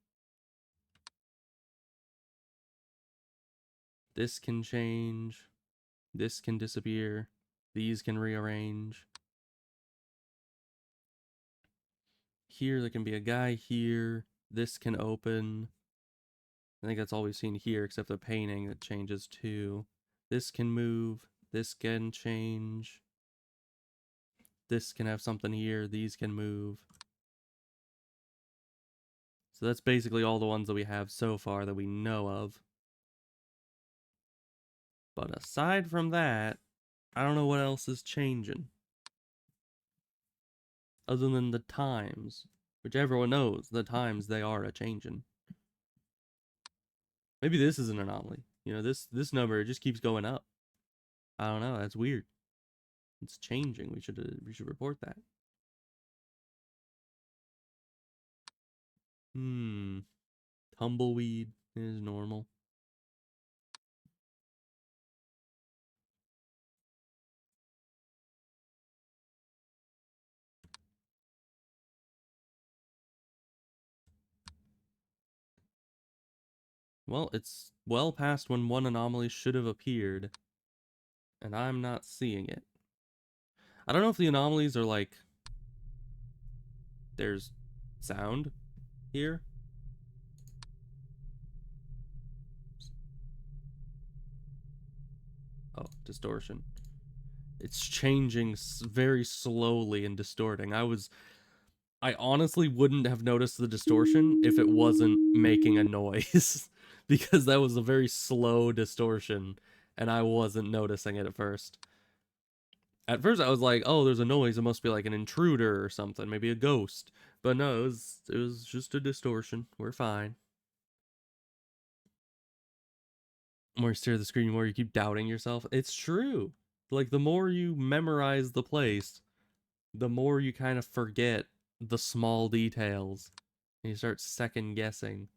This can change. This can disappear. These can rearrange. Here, there can be a guy here. This can open. I think that's all we've seen here, except the painting that changes too. This can move. This can change. This can have something here. These can move. So that's basically all the ones that we have so far that we know of. But aside from that, I don't know what else is changing. Other than the times, which everyone knows, the times they are a-changing. Maybe this is an anomaly. You know, this number just keeps going up. I don't know. That's weird. It's changing. We should report that. Tumbleweed is normal. Well, it's well past when one anomaly should have appeared, and I'm not seeing it. I don't know if the anomalies are like, there's sound here. Oh, distortion. It's changing very slowly and distorting. I honestly wouldn't have noticed the distortion if it wasn't making a noise. Because that was a very slow distortion, and I wasn't noticing it at first. At first I was like, oh, there's a noise, it must be like an intruder or something, maybe a ghost. But no, it was just a distortion. We're fine. The more you stare at the screen, the more you keep doubting yourself. It's true. Like, the more you memorize the place, the more you kind of forget the small details. And you start second guessing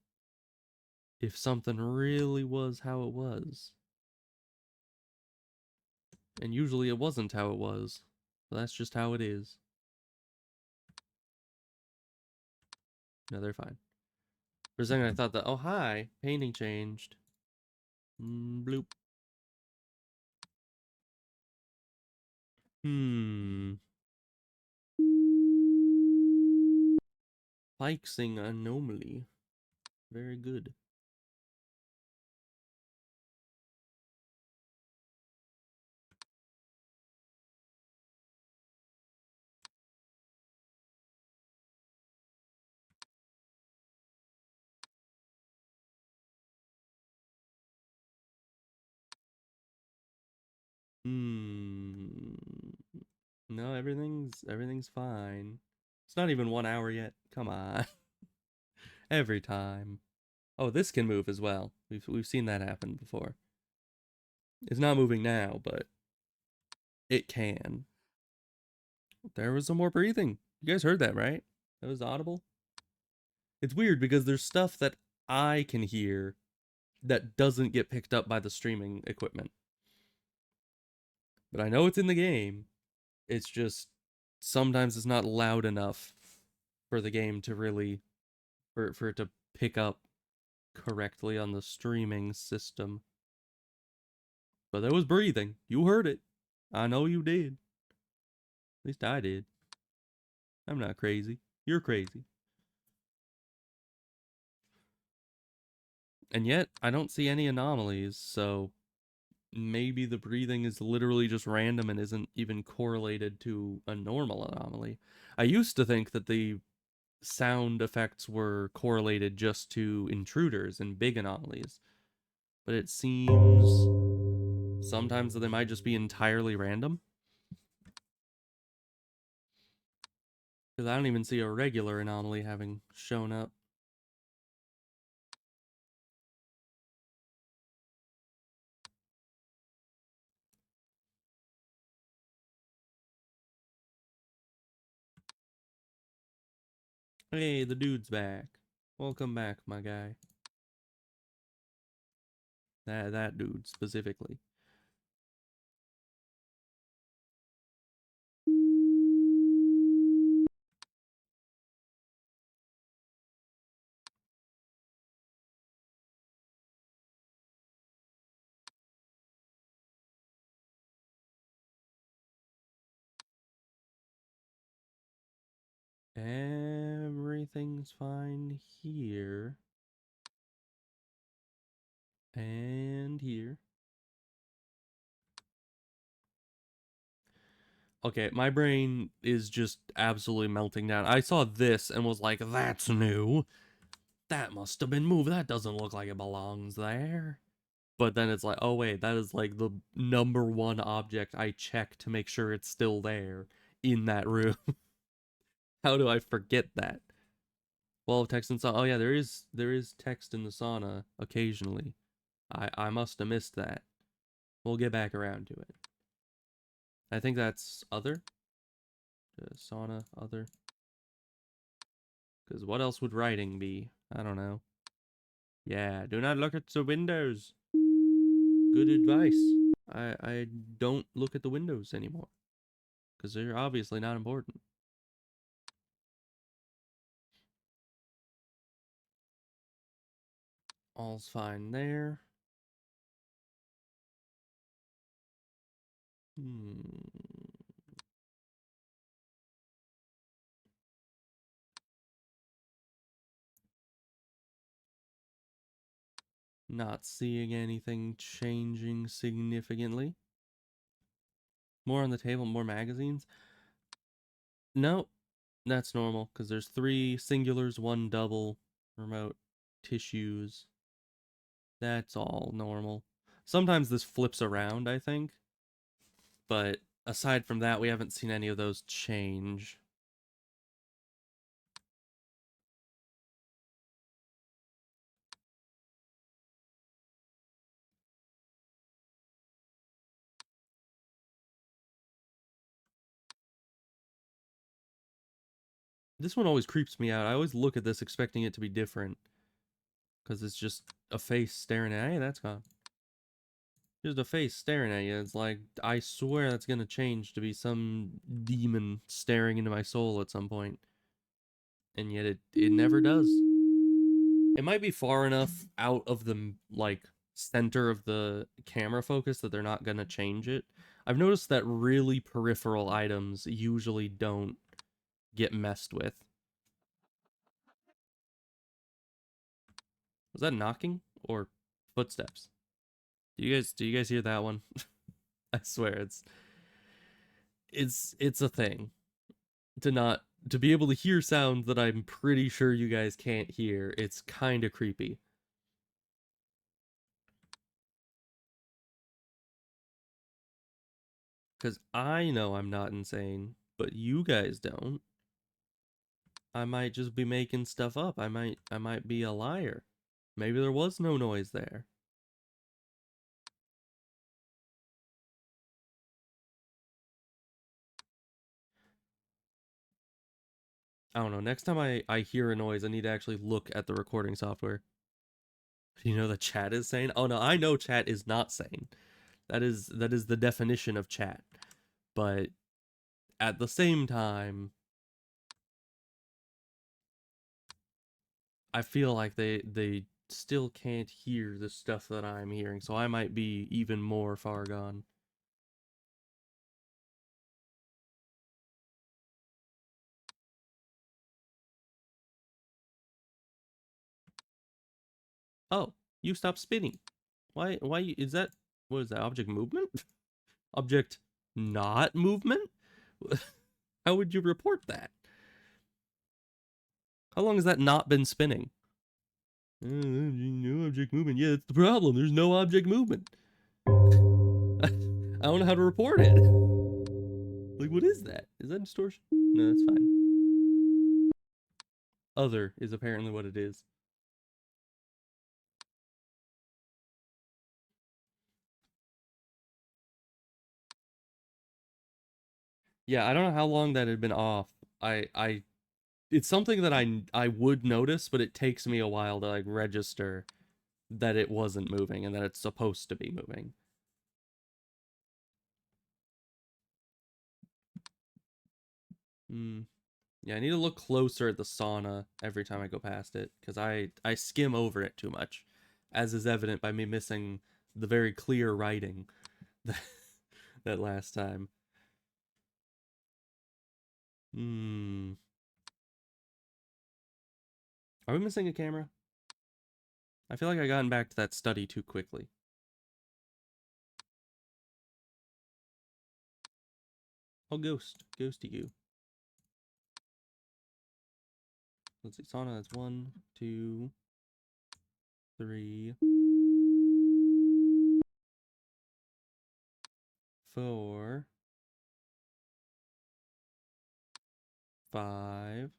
if something really was how it was. And usually it wasn't how it was. So that's just how it is. No, they're fine. For a second I thought that, oh hi, painting changed. Bloop. Fixing anomaly. Very good. No, everything's fine. It's not even 1 hour yet. Come on. Every time. Oh, this can move as well. We've seen that happen before. It's not moving now, but it can. There was some more breathing. You guys heard that, right? That was audible. It's weird because there's stuff that I can hear that doesn't get picked up by the streaming equipment. But I know it's in the game. It's just sometimes it's not loud enough for the game to really for it to pick up correctly on the streaming system. But there was breathing. You heard it. I know you did. At least I did. I'm not crazy. You're crazy. And yet, I don't see any anomalies, so maybe the breathing is literally just random and isn't even correlated to a normal anomaly. I used to think that the sound effects were correlated just to intruders and big anomalies, but it seems sometimes that they might just be entirely random. Because I don't even see a regular anomaly having shown up. Hey, the dude's back. Welcome back, my guy. That dude specifically. Everything's fine here. And here. Okay, my brain is just absolutely melting down. I saw this and was like, that's new. That must have been moved. That doesn't look like it belongs there. But then it's like, oh wait, that is like the number one object I check to make sure it's still there in that room. How do I forget that? Well, text in sauna. Oh yeah, there is text in the sauna occasionally. I must have missed that. We'll get back around to it. I think that's other. Sauna other. Because what else would writing be? I don't know. Yeah, do not look at the windows. Good advice. I don't look at the windows anymore. Because they're obviously not important. All's fine there. Not seeing anything changing significantly. More on the table, more magazines. No, that's normal because there's 3 singulars, 1 double, remote tissues. That's all normal. Sometimes this flips around, I think. But aside from that, we haven't seen any of those change. This one always creeps me out. I always look at this expecting it to be different. Because it's just a face staring at, hey, that's gone. Just a face staring at you. It's like, I swear that's gonna change to be some demon staring into my soul at some point. And yet it never does. It might be far enough out of the, like, center of the camera focus that they're not gonna change it. I've noticed that really peripheral items usually don't get messed with. Was that knocking or footsteps? Do you guys hear that one? I swear it's a thing to be able to hear sounds that I'm pretty sure you guys can't hear. It's kind of creepy. Cuz I know I'm not insane, but you guys don't. I might just be making stuff up. I might be a liar. Maybe there was no noise there. I don't know. Next time I hear a noise, I need to actually look at the recording software. You know the chat is sane? Oh no, I know chat is not sane. That is the definition of chat. But at the same time, I feel like they still can't hear the stuff that I'm hearing, so I might be even more far gone. Oh, you stopped spinning. Why is that? What is that? Object movement? Object not movement? How would you report that? How long has that not been spinning? No object movement. Yeah, that's the problem. There's no object movement. I don't know how to report it. Like, what is that? Is that distortion? No, that's fine. Other is apparently what it is. Yeah, I don't know how long that had been off. I it's something that I would notice, but it takes me a while to like register that it wasn't moving and that it's supposed to be moving. Hmm. Yeah, I need to look closer at the sauna every time I go past it because I skim over it too much, as is evident by me missing the very clear writing that, that last time. Hmm. Are we missing a camera? I feel like I gotten back to that study too quickly. Oh, ghost. Ghosty goo. Let's see. Sauna, that's 1, 2, 3, 4, 5,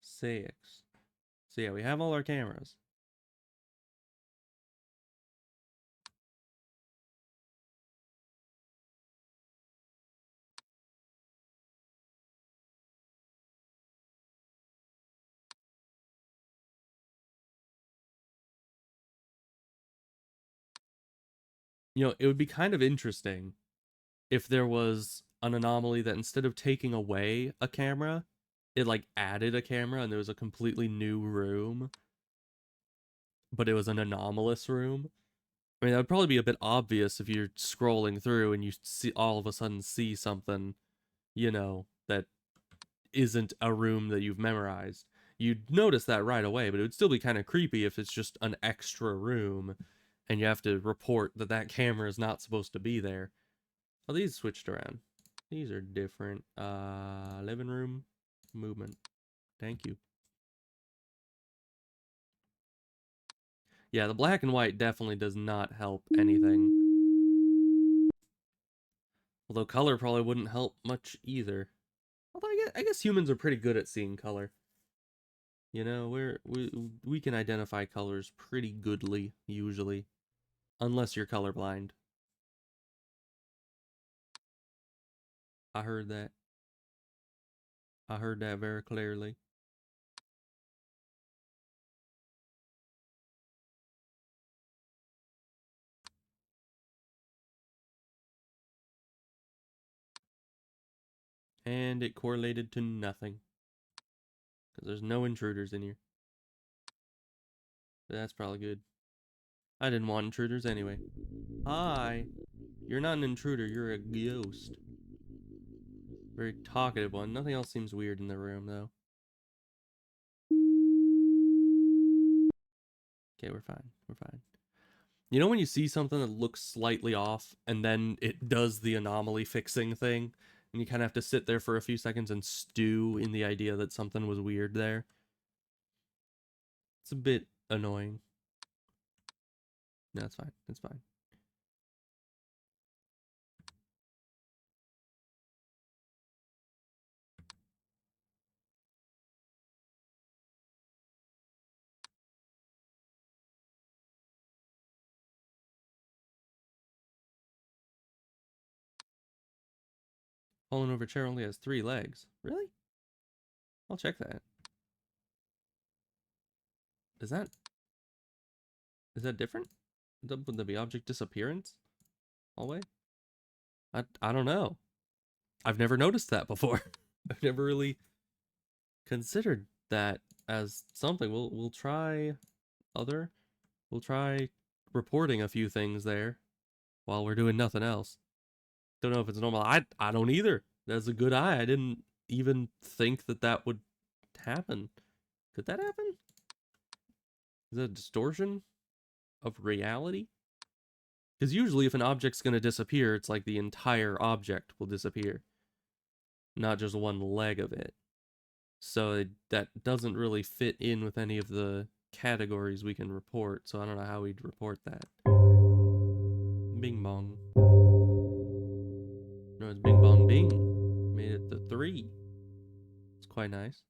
6. So yeah, we have all our cameras. You know, it would be kind of interesting if there was an anomaly that instead of taking away a camera, it like added a camera and there was a completely new room, but it was an anomalous room. I mean, that would probably be a bit obvious if you're scrolling through and you see all of a sudden see something, that isn't a room that you've memorized. You'd notice that right away, but it would still be kind of creepy if it's just an extra room and you have to report that that camera is not supposed to be there. Oh, these switched around. These are different. Living room, movement. Thank you. Yeah, the black and white definitely does not help anything. Although color probably wouldn't help much either. Although I guess humans are pretty good at seeing color. We can identify colors pretty goodly usually, unless you're colorblind. I heard that. I heard that very clearly. And it correlated to nothing because there's no intruders in here. But that's probably good. I didn't want intruders anyway. Hi. You're not an intruder, you're a ghost. Very talkative one. Nothing else seems weird in the room, though. Okay, we're fine. We're fine. You know when you see something that looks slightly off, and then it does the anomaly fixing thing, and you kind of have to sit there for a few seconds and stew in the idea that something was weird there? It's a bit annoying. No, it's fine. It's fine. Fallen over chair only has 3 legs. Really? I'll check that. Is that different? Would that be object disappearance? Hallway? I don't know. I've never noticed that before. I've never really considered that as something. We'll try other. We'll try reporting a few things there while we're doing nothing else. Don't know if it's normal. I don't either. That's a good eye. I didn't even think that that would happen. Could that happen? Is that a distortion of reality? Because usually if an object's going to disappear, it's like the entire object will disappear, not just one leg of it. So that doesn't really fit in with any of the categories we can report, so I don't know how we'd report that. Bing bong. No, it's bing bong bing. Made it to 3. It's quite nice.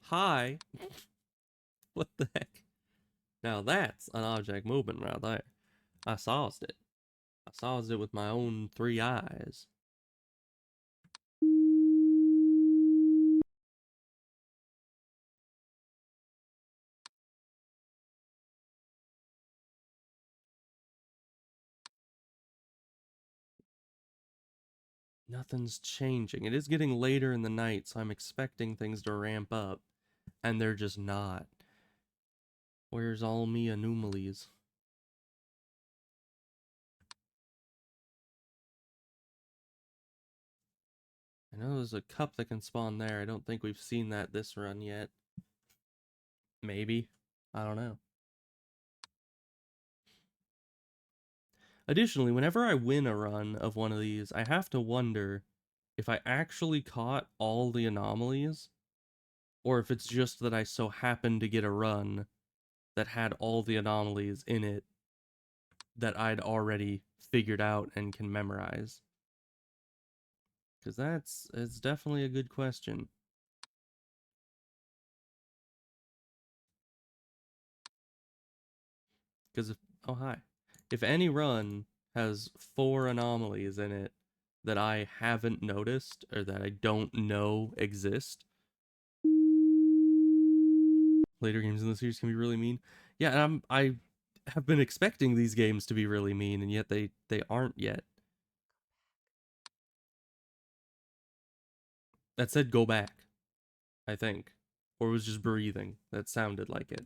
Hi. What the heck? Now that's an object movement right there. I saws it. I saws it with my own 3 eyes. Nothing's changing. It is getting later in the night, so I'm expecting things to ramp up, and they're just not. Where's all me anomalies? I know there's a cup that can spawn there. I don't think we've seen that this run yet. Maybe. I don't know. Additionally, whenever I win a run of one of these, I have to wonder if I actually caught all the anomalies, or if it's just that I so happened to get a run that had all the anomalies in it that I'd already figured out and can memorize. Because it's definitely a good question. Because oh hi. If any run has 4 anomalies in it that I haven't noticed or that I don't know exist, later games in the series can be really mean. Yeah, and I have been expecting these games to be really mean, and yet they aren't yet. That said go back, I think. Or was just breathing. That sounded like it.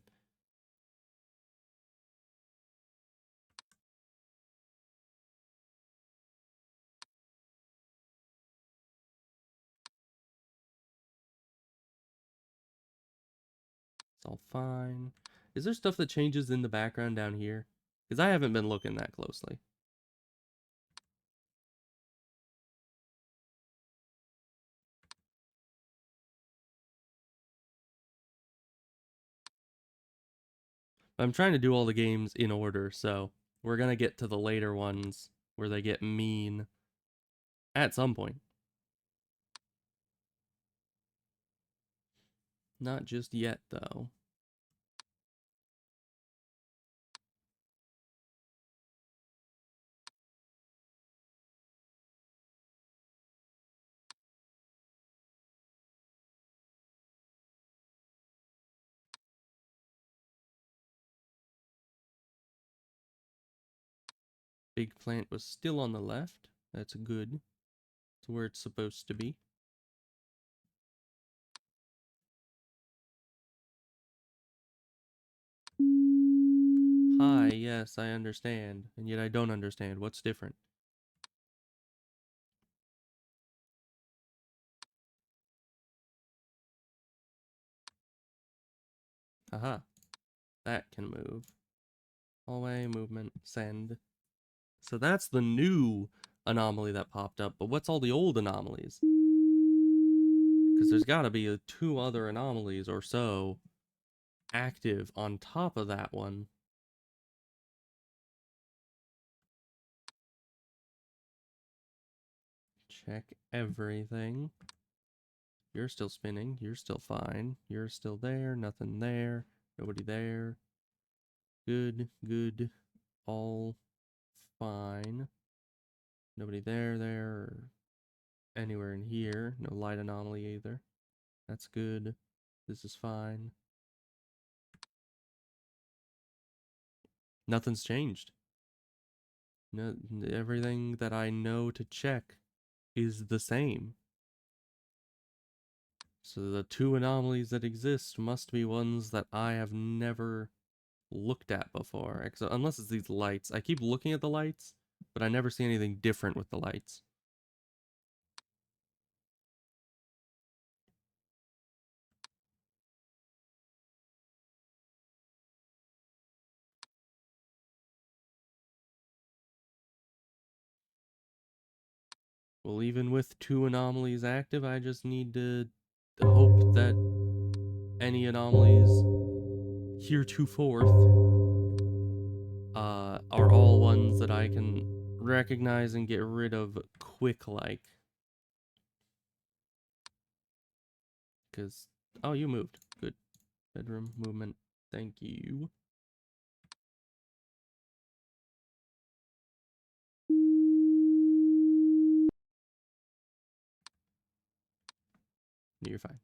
It's all fine. Is there stuff that changes in the background down here? Because I haven't been looking that closely. I'm trying to do all the games in order, so we're gonna get to the later ones where they get mean at some point. Not just yet, though. Big plant was still on the left. That's good. It's where it's supposed to be. Hi, yes, I understand. And yet I don't understand. What's different? Haha. That can move. Hallway, movement, send. So that's the new anomaly that popped up. But what's all the old anomalies? Because there's got to be 2 other anomalies or so active on top of that one. Check everything. You're still spinning. You're still fine. You're still there. Nothing there. Nobody there. Good, good. All fine. Nobody there, or anywhere in here. No light anomaly either. That's good. This is fine. Nothing's changed. No, everything that I know to check is the same. So the two anomalies that exist must be ones that I have never looked at before. Unless it's these lights. I keep looking at the lights, but I never see anything different with the lights. Well, even with two anomalies active, I just need to hope that any anomalies heretofore are all ones that I can recognize and get rid of quick like. Because, oh, you moved. Good. Bedroom movement. Thank you. You're fine.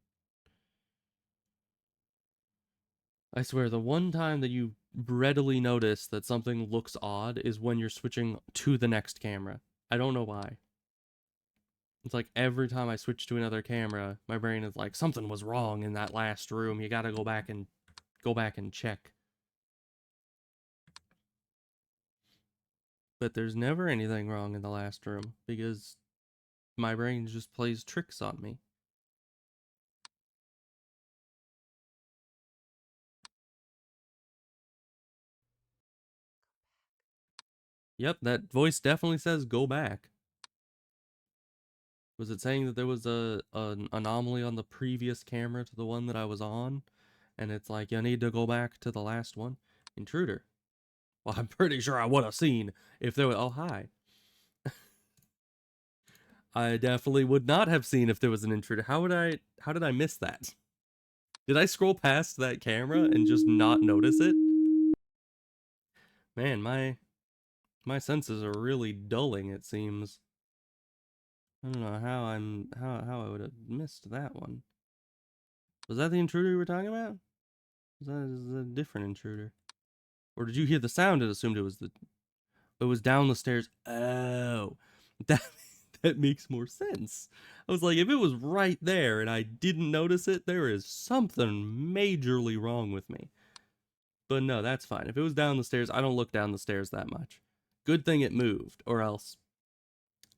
I swear, the one time that you readily notice that something looks odd is when you're switching to the next camera. I don't know why. It's like every time I switch to another camera, my brain is like, something was wrong in that last room. You gotta go back and check. But there's never anything wrong in the last room because my brain just plays tricks on me. Yep, that voice definitely says go back. Was it saying that there was an anomaly on the previous camera to the one that I was on? And it's like, you need to go back to the last one? Intruder. Well, I'm pretty sure I would have seen if there was... Oh, hi. I definitely would not have seen if there was an intruder. How did I miss that? Did I scroll past that camera and just not notice it? Man, my senses are really dulling, it seems. I don't know how I would have missed that one. Was that the intruder you were talking about? Was that a different intruder? Or did you hear the sound and assumed it was down the stairs? Oh. That that makes more sense. I was like, if it was right there and I didn't notice it, there is something majorly wrong with me. But no, that's fine. If it was down the stairs, I don't look down the stairs that much. Good thing it moved, or else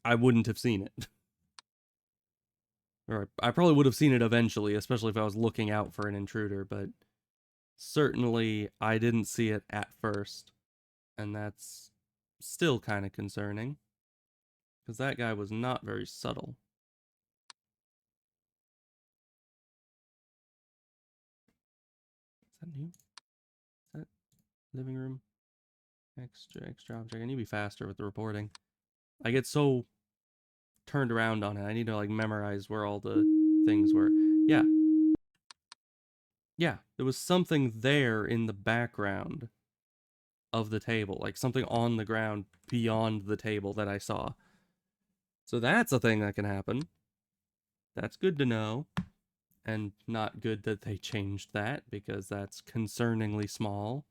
I wouldn't have seen it. Or I probably would have seen it eventually, especially if I was looking out for an intruder, but certainly I didn't see it at first. And that's still kind of concerning. Because that guy was not very subtle. Is that new? Is that living room? Extra object. I need to be faster with the reporting. I get so turned around on it. I need to like memorize where all the things were. Yeah. Yeah, there was something there in the background of the table, like something on the ground beyond the table that I saw. So that's a thing that can happen. That's good to know. And not good that they changed that, because that's concerningly small.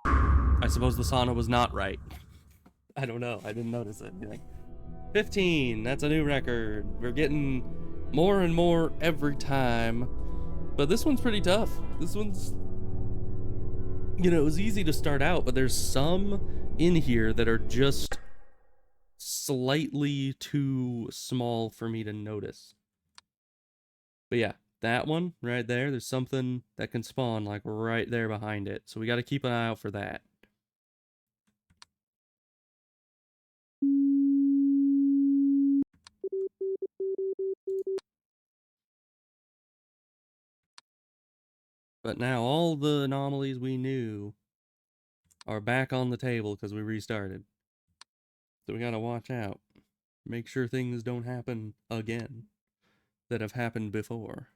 I suppose the sauna was not right. I don't know. I didn't notice it. Like, 15. That's a new record. We're getting more and more every time. But this one's pretty tough. This one's... You know, it was easy to start out, but there's some in here that are just slightly too small for me to notice. But yeah, that one right there, there's something that can spawn like right there behind it. So we got to keep an eye out for that. But now all the anomalies we knew are back on the table because we restarted. So we gotta watch out. Make sure things don't happen again that have happened before.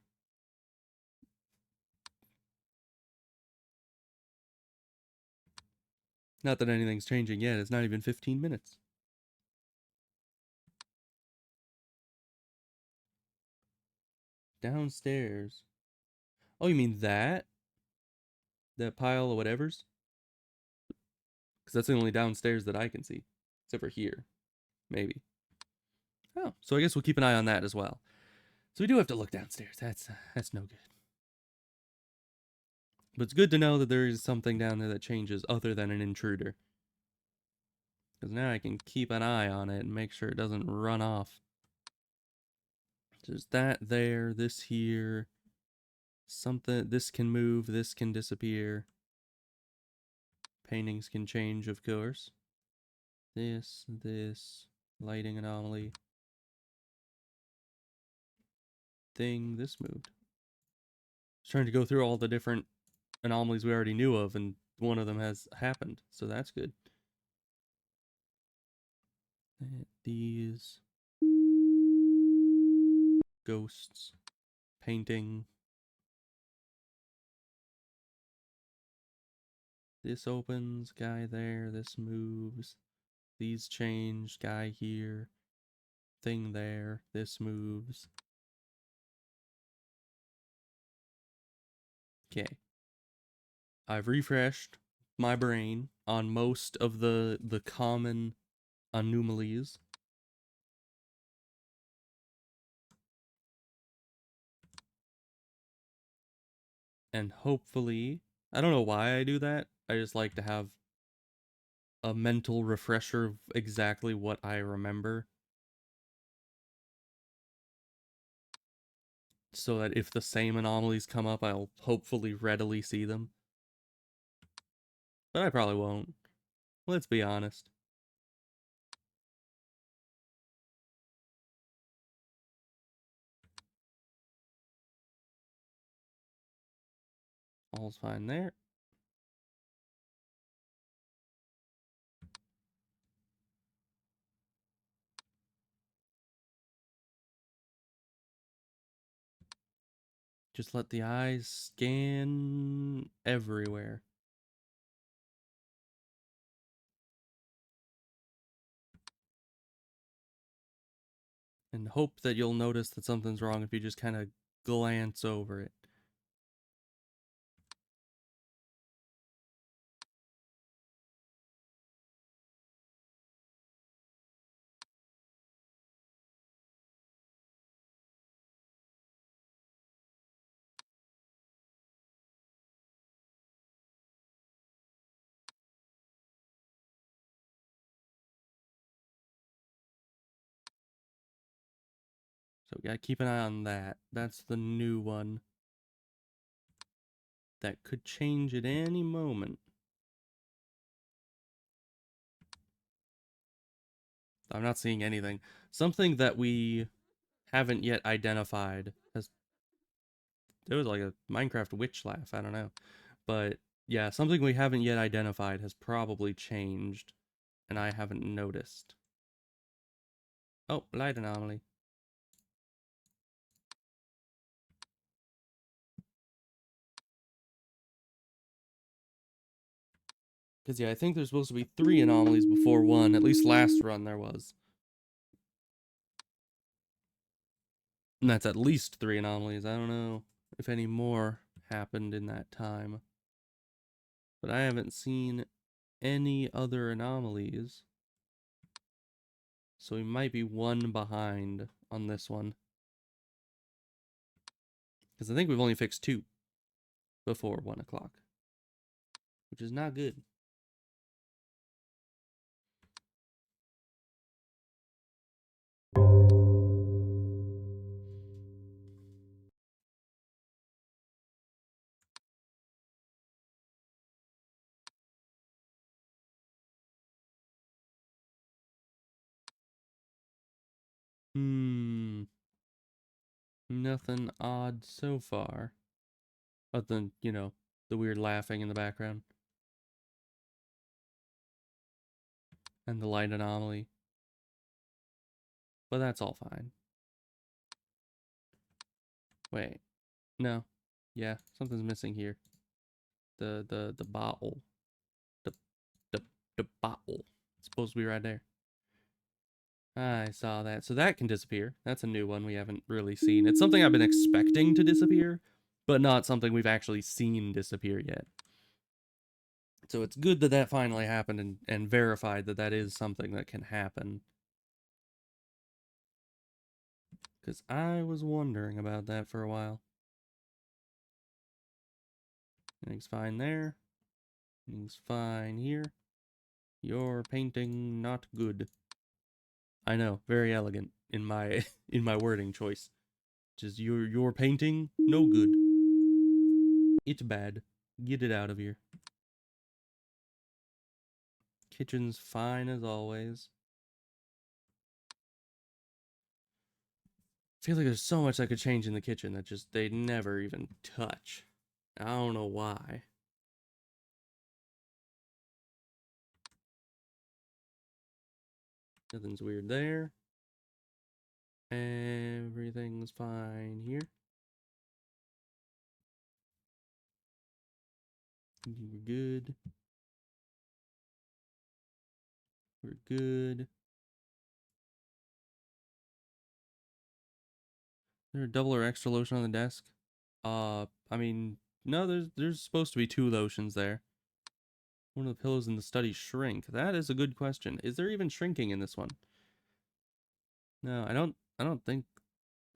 Not that anything's changing yet. It's not even 15 minutes. Downstairs. Oh, you mean that? That pile of whatevers? Because that's the only downstairs that I can see. Except for here. Maybe. Oh, so I guess we'll keep an eye on that as well. So we do have to look downstairs. That's no good. But it's good to know that there is something down there that changes other than an intruder. Because now I can keep an eye on it and make sure it doesn't run off. There's that there, this here. Something, this can move, this can disappear. Paintings can change, of course. This, lighting anomaly. Thing, this moved. I was trying to go through all the different anomalies we already knew of, and one of them has happened, so that's good. These ghosts, painting. This opens, guy there, this moves. These change, guy here, thing there, this moves. Okay. I've refreshed my brain on most of the common anomalies. And hopefully, I don't know why I do that. I just like to have a mental refresher of exactly what I remember. So that if the same anomalies come up, I'll hopefully readily see them. But I probably won't. Let's be honest. All's fine there. Just let the eyes scan everywhere. And hope that you'll notice that something's wrong if you just kind of glance over it. So we gotta keep an eye on that. That's the new one. That could change at any moment. I'm not seeing anything. Something that we haven't yet identified has... It was like a Minecraft witch laugh, I don't know. But yeah, something we haven't yet identified has probably changed, and I haven't noticed. Oh, light anomaly. Because yeah, I think there's supposed to be 3 anomalies before 1. At least last run there was. And that's at least 3 anomalies. I don't know if any more happened in that time. But I haven't seen any other anomalies. So we might be 1 behind on this one. Because I think we've only fixed 2 before 1 o'clock. Which is not good. Nothing odd so far. Other than, you know, the weird laughing in the background. And the light anomaly. But that's all fine. Wait. No. Yeah, something's missing here. The bottle. The The bottle. It's supposed to be right there. I saw that. So that can disappear. That's a new one we haven't really seen. It's something I've been expecting to disappear, but not something we've actually seen disappear yet. So it's good that that finally happened and verified that that is something that can happen. Because I was wondering about that for a while. Everything's fine there. Everything's fine here. Your painting not good. I know, very elegant in my in my wording choice. Just your painting no good. It's bad. Get it out of here. Kitchen's fine as always. I feel like there's so much that could change in the kitchen that just they never even touch. I don't know why. Nothing's weird there. Everything's fine here. We're good. We're good. Is there a double or extra lotion on the desk? I mean, no, there's supposed to be 2 lotions there. One of the pillows in the study shrink. That is a good question. Is there even shrinking in this one? No, I don't think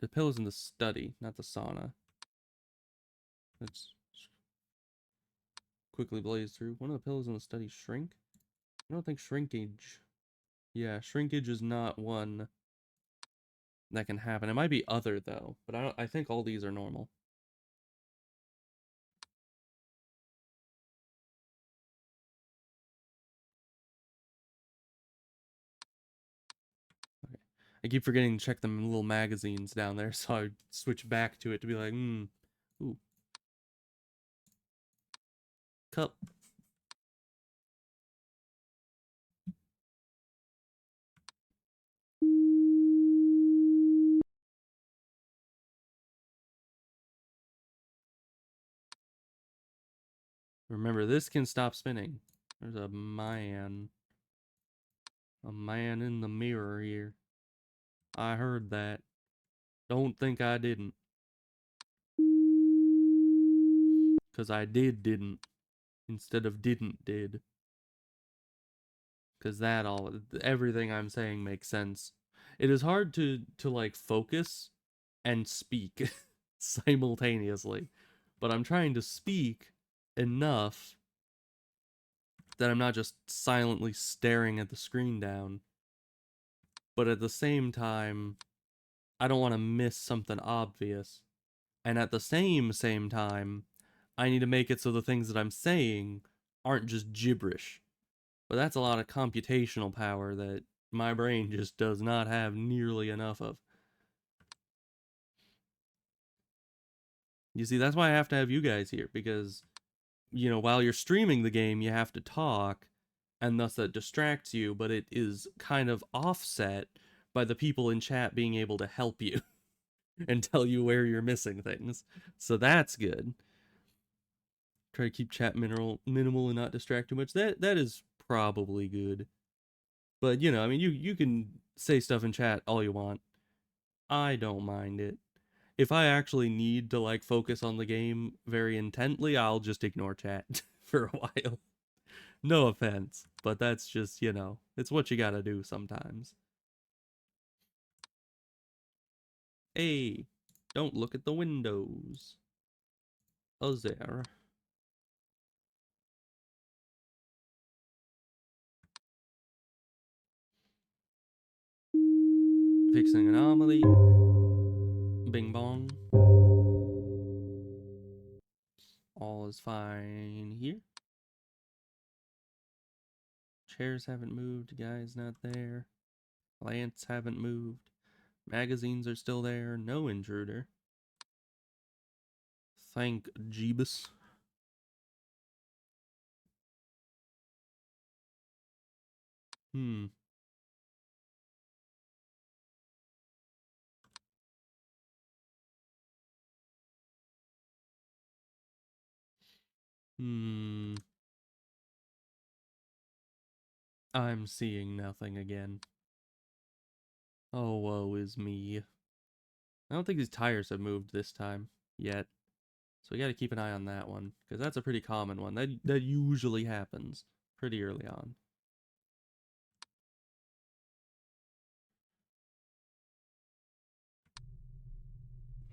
the pillows in the study, not the sauna. Let's quickly blaze through. One of the pillows in the study shrink? I don't think shrinkage. Yeah, shrinkage is not one that can happen. It might be other though, but I think all these are normal. Okay. I keep forgetting to check them little magazines down there, so I switch back to it to be like, ooh, cup. Remember, this can stop spinning. There's a man in the mirror here. I heard that. Don't think I didn't. Because I didn't. Instead of didn't did. Because that all, everything I'm saying makes sense. It is hard to like focus and speak simultaneously. But I'm trying to speak enough that I'm not just silently staring at the screen down. But at the same time, I don't want to miss something obvious. And at the same time, I need to make it so the things that I'm saying aren't just gibberish. But that's a lot of computational power that my brain just does not have nearly enough of. You see, that's why I have to have you guys here, because, you know, while you're streaming the game, you have to talk, and thus that distracts you, but it is kind of offset by the people in chat being able to help you and tell you where you're missing things. So that's good. Try to keep chat minimal and not distract too much. That is probably good. But you know, I mean, you can say stuff in chat all you want. I don't mind it. If I actually need to like focus on the game very intently, I'll just ignore chat for a while. No offense, but that's just, you know, it's what you gotta do sometimes. Hey, don't look at the windows. Oh, there. Fixing anomaly. Bing bong. All is fine here. Chairs haven't moved, guys not there. Plants haven't moved. Magazines are still there. No intruder. Thank Jeebus. Hmm. Hmm. I'm seeing nothing again. Oh, woe is me. I don't think these tires have moved this time yet. So we gotta keep an eye on that one, because that's a pretty common one. That usually happens pretty early on.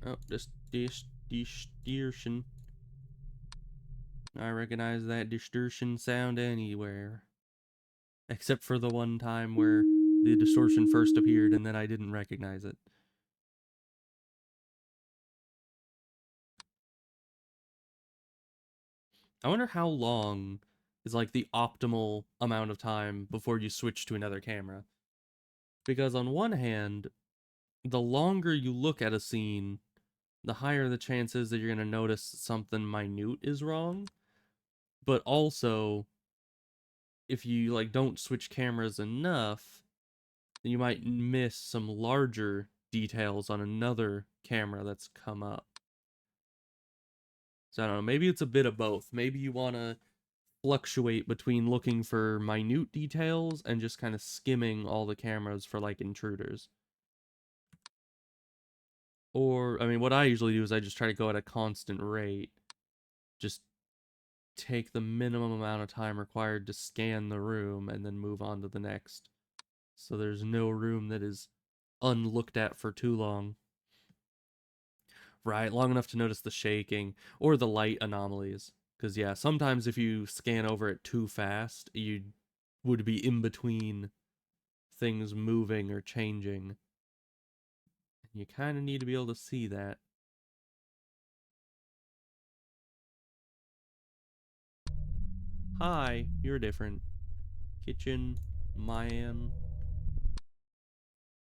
Oh, distortion. I recognize that distortion sound anywhere. Except for the one time where the distortion first appeared and then I didn't recognize it. I wonder how long is like the optimal amount of time before you switch to another camera. Because on one hand, the longer you look at a scene, the higher the chances that you're going to notice something minute is wrong. But also, if you like don't switch cameras enough, then you might miss some larger details on another camera that's come up. So I don't know, maybe it's a bit of both. Maybe you want to fluctuate between looking for minute details and just kind of skimming all the cameras for like intruders. Or, I mean, what I usually do is I just try to go at a constant rate. Just take the minimum amount of time required to scan the room and then move on to the next. So there's no room that is unlooked at for too long. Right, long enough to notice the shaking or the light anomalies. Because, yeah, sometimes if you scan over it too fast, you would be in between things moving or changing. You kind of need to be able to see that. Hi, you're different. Kitchen, man.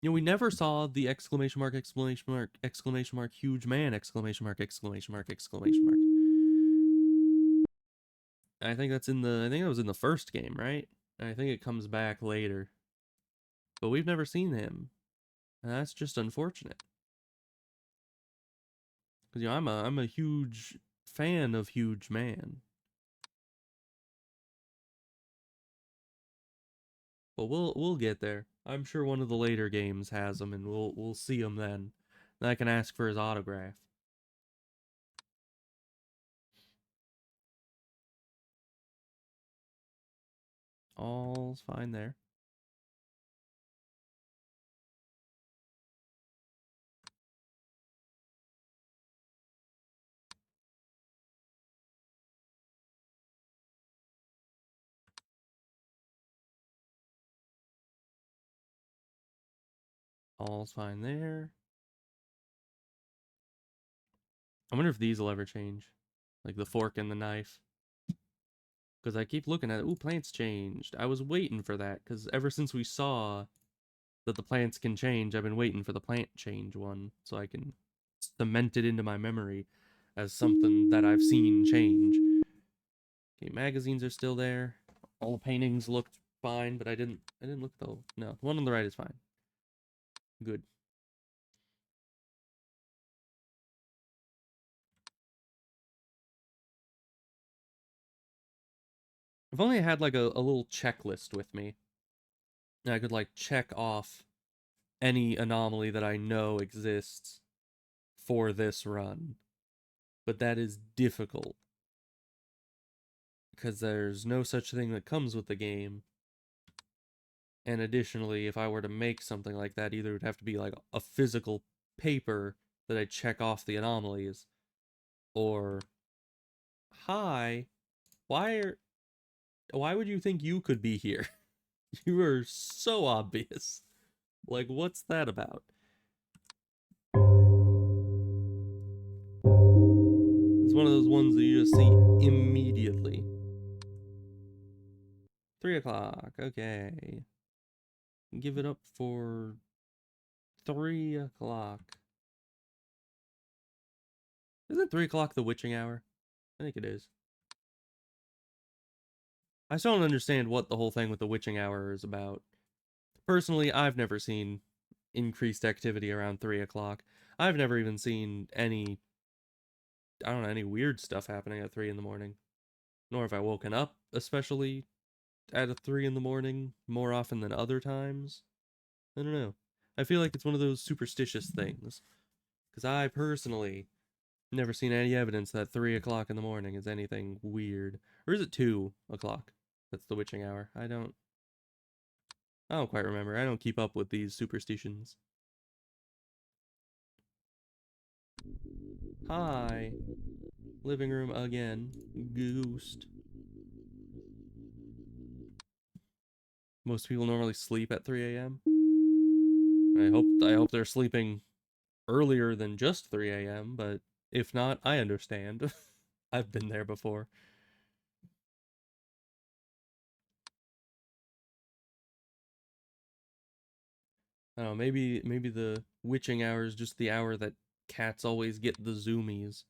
You know, we never saw the exclamation mark, exclamation mark, exclamation mark, huge man, exclamation mark, exclamation mark, exclamation mark. I think that's in the, I think that was in the first game, right? I think it comes back later. But we've never seen him. And that's just unfortunate. Because, you know, I'm a huge fan of Huge Man. But we'll get there. I'm sure one of the later games has him, and we'll see him then. Then I can ask for his autograph. All's fine there. All's fine there. I wonder if these will ever change. Like the fork and the knife. Because I keep looking at it. Ooh, plants changed. I was waiting for that. Because ever since we saw that the plants can change, I've been waiting for the plant change one. So I can cement it into my memory as something that I've seen change. Okay, magazines are still there. All the paintings looked fine, but I didn't look though. No, the one on the right is fine. Good. If only I had like a little checklist with me. And I could like check off any anomaly that I know exists for this run. But that is difficult. Because there's no such thing that comes with the game. And additionally, if I were to make something like that, either it would have to be like a physical paper that I check off the anomalies, or hi, why would you think you could be here? You are so obvious. Like, what's that about? It's one of those ones that you just see immediately. 3 o'clock, okay. Give it up for 3 o'clock. Isn't 3 o'clock the witching hour? I think it is. I still don't understand what the whole thing with the witching hour is about. Personally, I've never seen increased activity around 3 o'clock. I've never even seen any, I don't know, any weird stuff happening at 3 in the morning. Nor have I woken up, especially at 3 in the morning more often than other times. I don't know. I feel like it's one of those superstitious things. Because I personally never seen any evidence that 3 o'clock in the morning is anything weird. Or is it 2 o'clock? That's the witching hour. I don't quite remember. I don't keep up with these superstitions. Hi. Living room again. Ghost. Most people normally sleep at 3 a.m. I hope they're sleeping earlier than just 3 a.m., but if not, I understand. I've been there before. I don't know, maybe the witching hour is just the hour that cats always get the zoomies.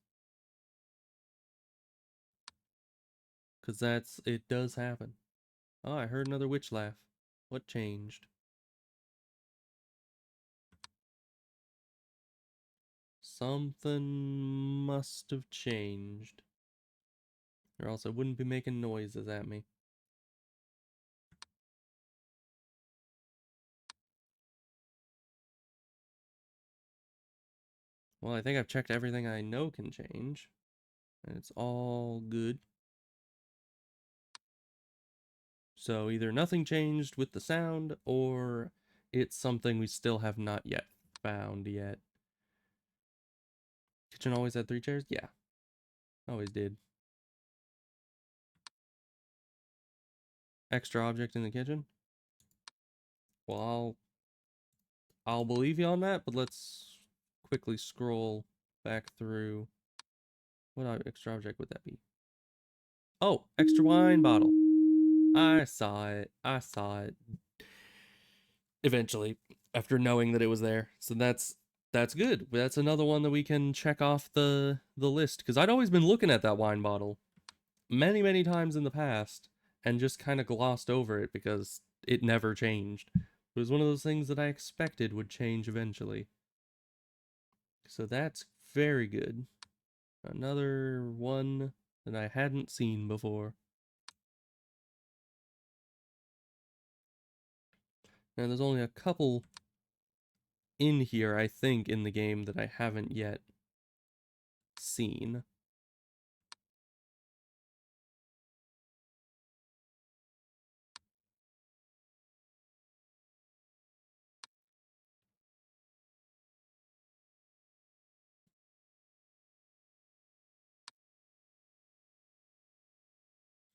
Cause it does happen. Oh, I heard another witch laugh. What changed? Something must have changed. Or else I wouldn't be making noises at me. Well, I think I've checked everything I know can change. And it's all good. So either nothing changed with the sound, or it's something we still have not yet found yet. Kitchen always had 3 chairs? Yeah, always did. Extra object in the kitchen? Well, I'll believe you on that, but let's quickly scroll back through. What extra object would that be? Oh, extra wine bottle. I saw it. I saw it. Eventually, after knowing that it was there. So that's good. That's another one that we can check off the list, because I'd always been looking at that wine bottle many times in the past and just kind of glossed over it because it never changed. It was one of those things that I expected would change eventually. So that's very good. Another one that I hadn't seen before. Now there's only a couple in here, I think, in the game that I haven't yet seen.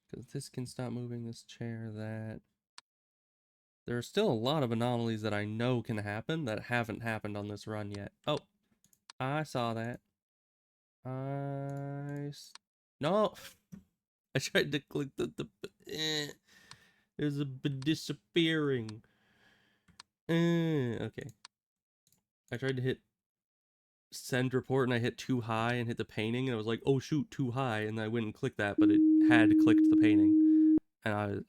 Because this can stop moving, this chair, that. There are still a lot of anomalies that I know can happen that haven't happened on this run yet. Oh, I saw that. No! I tried to click there's a disappearing. Okay. I tried to hit send report and I hit too high and hit the painting and I was like, oh shoot, too high, and I went and clicked that, but it had clicked the painting. And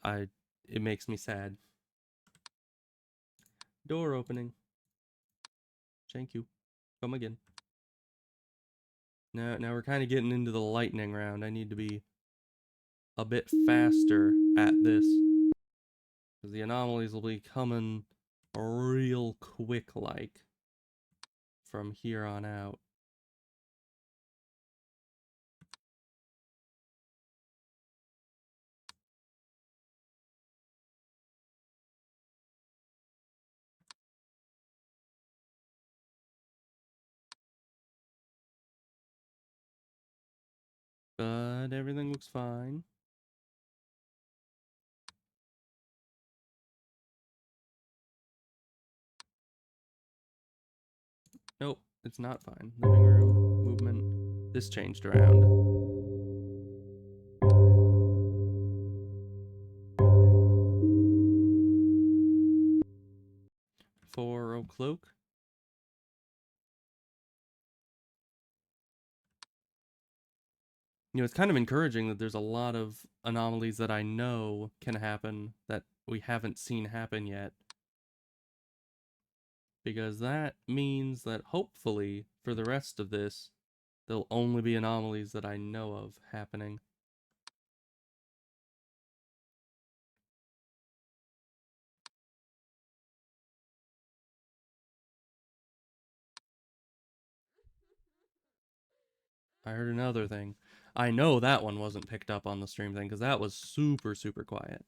it makes me sad. Door opening. Thank you. Come again. Now we're kind of getting into the lightning round. I need to be a bit faster at this, because the anomalies will be coming real quick like from here on out. But everything looks fine. Nope, it's not fine. Living room, movement. This changed around. For a cloak. You know, it's kind of encouraging that there's a lot of anomalies that I know can happen that we haven't seen happen yet. Because that means that hopefully for the rest of this, there'll only be anomalies that I know of happening. I heard another thing. I know that one wasn't picked up on the stream thing because that was super, super quiet.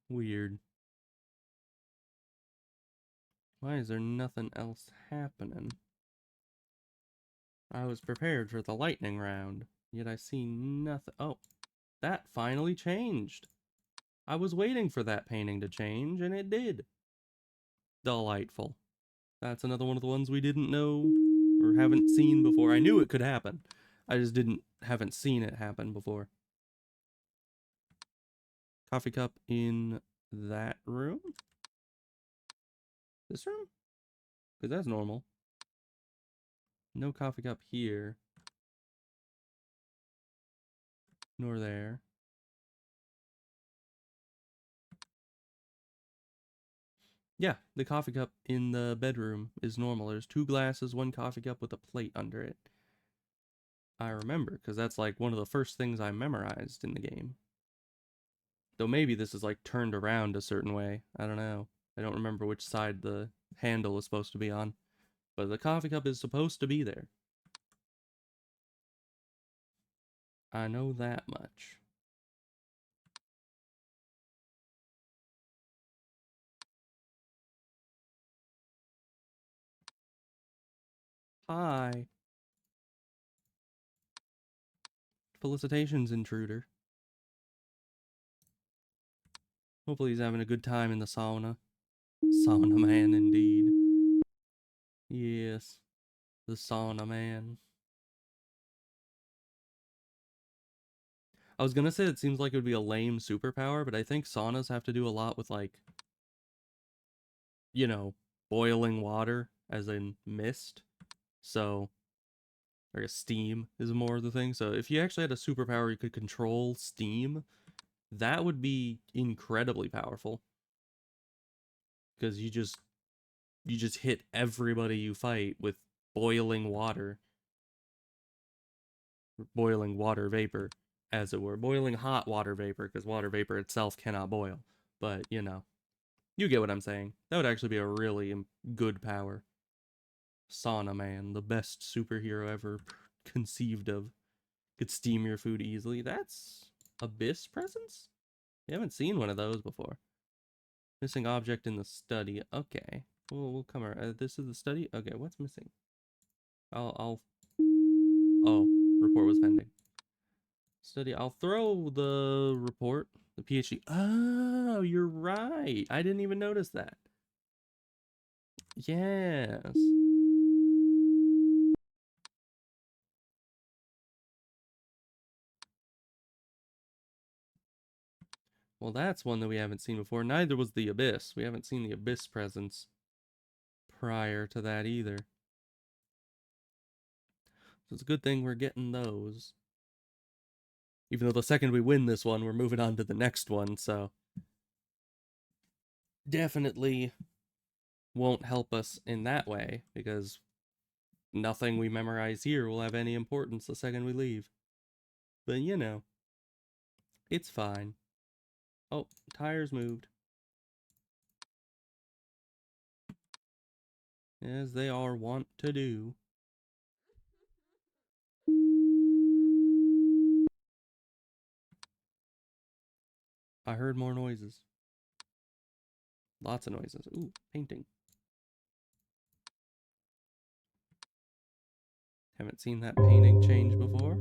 Weird. Why is there nothing else happening? I was prepared for the lightning round, yet I see nothing. Oh, that finally changed. I was waiting for that painting to change, and it did. Delightful. That's another one of the ones we didn't know or haven't seen before. I knew it could happen. I just haven't seen it happen before. Coffee cup in that room? This room? Because that's normal. No coffee cup here. Nor there. Yeah, the coffee cup in the bedroom is normal. There's 2 glasses, 1 coffee cup with a plate under it. I remember, because that's like one of the first things I memorized in the game. Though maybe this is like turned around a certain way. I don't know. I don't remember which side the handle is supposed to be on. But the coffee cup is supposed to be there. I know that much. Hi. Felicitations, intruder. Hopefully he's having a good time in the sauna. Sauna man, indeed. Yes, the sauna man. I was gonna say it seems like it would be a lame superpower, but I think saunas have to do a lot with, like, you know, boiling water, as in mist. So, I guess steam is more the thing. So if you actually had a superpower you could control steam, that would be incredibly powerful. Because you just hit everybody you fight with boiling water. Boiling water vapor, as it were. Boiling hot water vapor, because water vapor itself cannot boil. But, you get what I'm saying. That would actually be a really good power. Sauna Man, the best superhero ever conceived of. Could steam your food easily. That's Abyss presence? We haven't seen one of those before. Missing object in the study. Okay. We'll come around. This is the study? Okay, what's missing? I'll... Oh, report was pending. Study. I'll throw the report. The PhD. Oh, you're right. I didn't even notice that. Yes. Well, that's one that we haven't seen before. Neither was the Abyss. We haven't seen the Abyss presence prior to that either. So it's a good thing we're getting those. Even though the second we win this one, we're moving on to the next one, so definitely won't help us in that way, because nothing we memorize here will have any importance the second we leave. But it's fine. Oh, tires moved. As they are wont to do. I heard more noises. Lots of noises. Ooh, painting. Haven't seen that painting change before.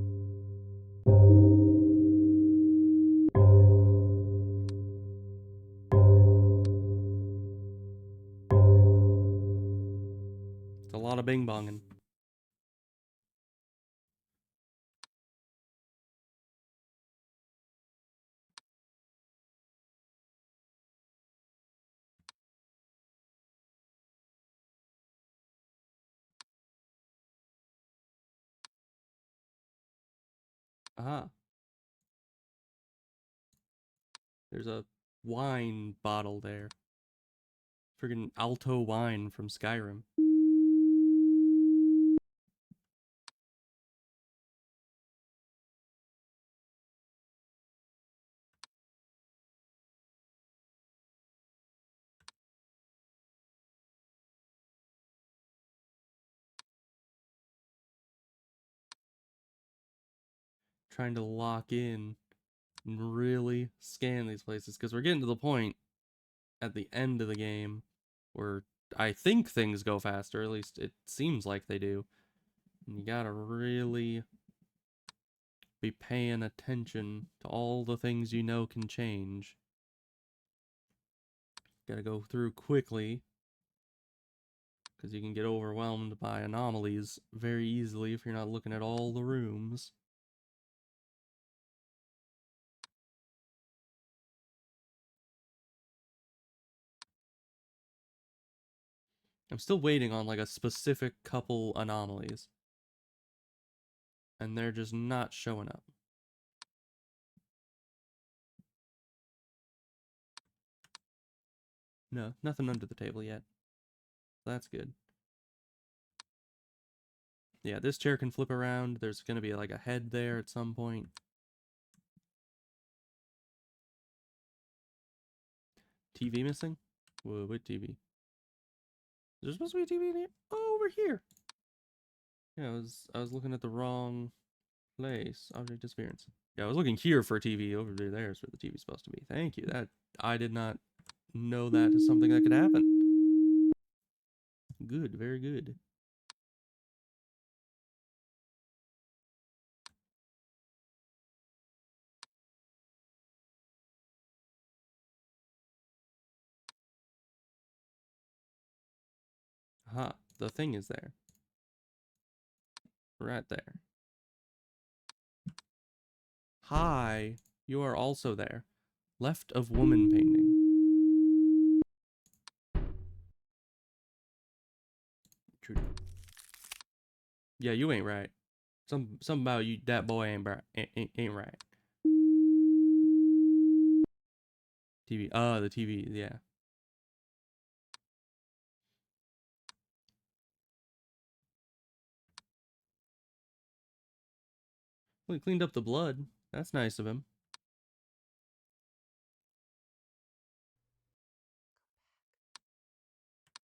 It's a lot of bing bonging. Aha. There's a wine bottle there. Friggin' Alto wine from Skyrim. trying to lock in and really scan these places, because we're getting to the point at the end of the game where I think things go faster, at least it seems like they do. And you gotta really be paying attention to all the things you know can change. Gotta go through quickly, because you can get overwhelmed by anomalies very easily if you're not looking at all the rooms. I'm still waiting on like a specific couple anomalies, and they're just not showing up. No, nothing under the table yet. That's good. Yeah, this chair can flip around. There's gonna be like a head there at some point. TV missing? Whoa, what TV? Is there supposed to be a TV in here? Oh, over here. Yeah, I was looking at the wrong place. Object disappearance. Yeah, I was looking here for a TV. Over there is where the TV's supposed to be. Thank you. That I did not know that is something that could happen. Good, very good. Aha, the thing is there. Right there. Hi, you are also there. Left of woman painting. True. Yeah, you ain't right. Something about you, that boy ain't right. TV. Oh, the TV. Yeah. Well, he cleaned up the blood. That's nice of him.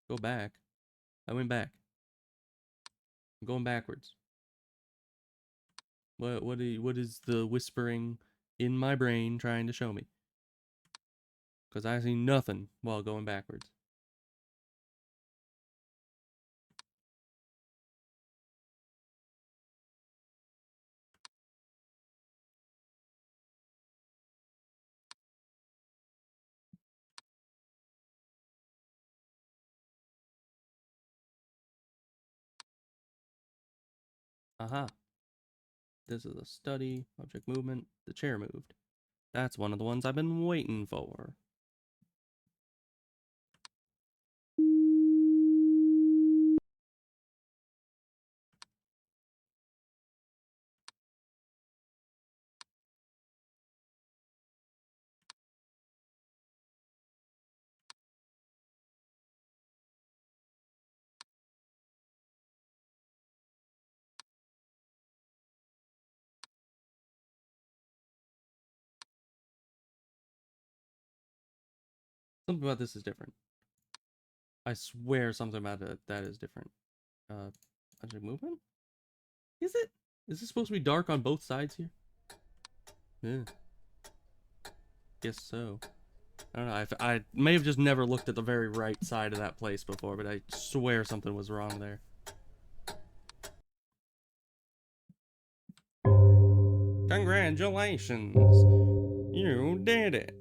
Go back. I went back. I'm going backwards. What is the whispering in my brain trying to show me? Because I see nothing while going backwards. Aha. This is a study. Object movement. The chair moved. That's one of the ones I've been waiting for. Something about this is different. I swear something about it that is different. Object movement? Is it? Is this supposed to be dark on both sides here? Yeah. Guess so. I don't know. I may have just never looked at the very right side of that place before, but I swear something was wrong there. Congratulations! You did it!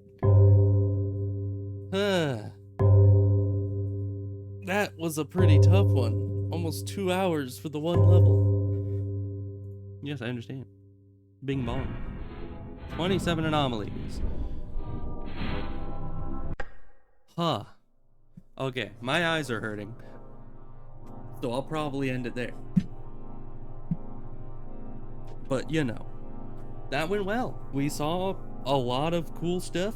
That was a pretty tough one. Almost 2 hours for the one level. Yes, I understand. Bing bong. 27 anomalies. Huh. Okay, my eyes are hurting. So I'll probably end it there. But, you know, that went well. We saw a lot of cool stuff.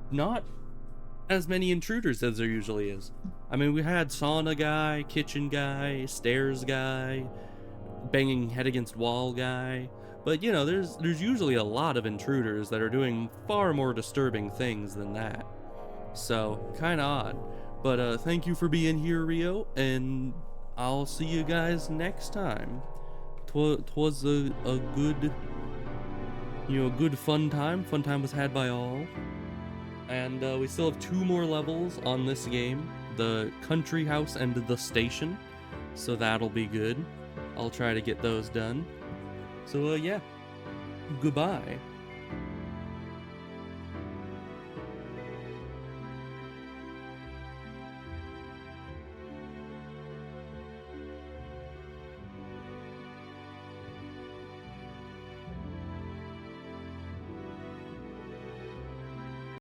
Not as many intruders as there usually is. I mean, we had sauna guy, kitchen guy, stairs guy, banging head against wall guy. But, you know, there's usually a lot of intruders that are doing far more disturbing things than that. So, kind of odd. But thank you for being here, Rio, and I'll see you guys next time. 'Twas a good you know, a good fun time. Fun time was had by all. And we still have 2 more levels on this game, the country house and the station. So that'll be good. I'll try to get those done. So yeah, goodbye.